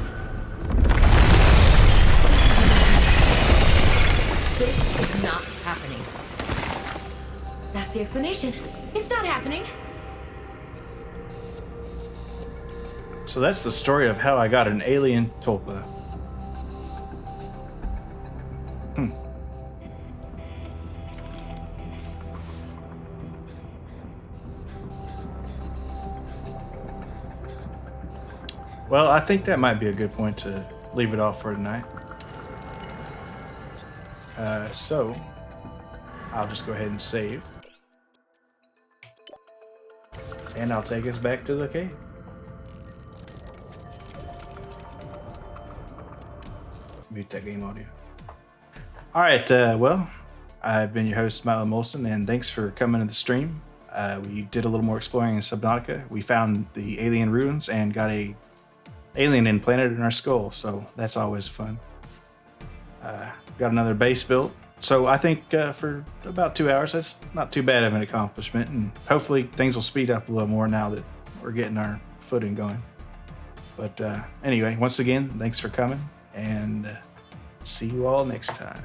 This is not happening. That's the explanation. It's not happening. So that's the story of how I got an alien tulpa. Well, I think that might be a good point to leave it off for tonight. So, I'll just go ahead and save. And I'll take us back to the cave. Mute that game audio. Alright, well, I've been your host, Milo Molson, and thanks for coming to the stream. We did a little more exploring in Subnautica. We found the alien ruins and got a alien implanted in our skull, so that's always fun. Got another base built. So I think for about 2 hours, that's not too bad of an accomplishment, and hopefully things will speed up a little more now that we're getting our footing going. But anyway, once again, thanks for coming, and see you all next time.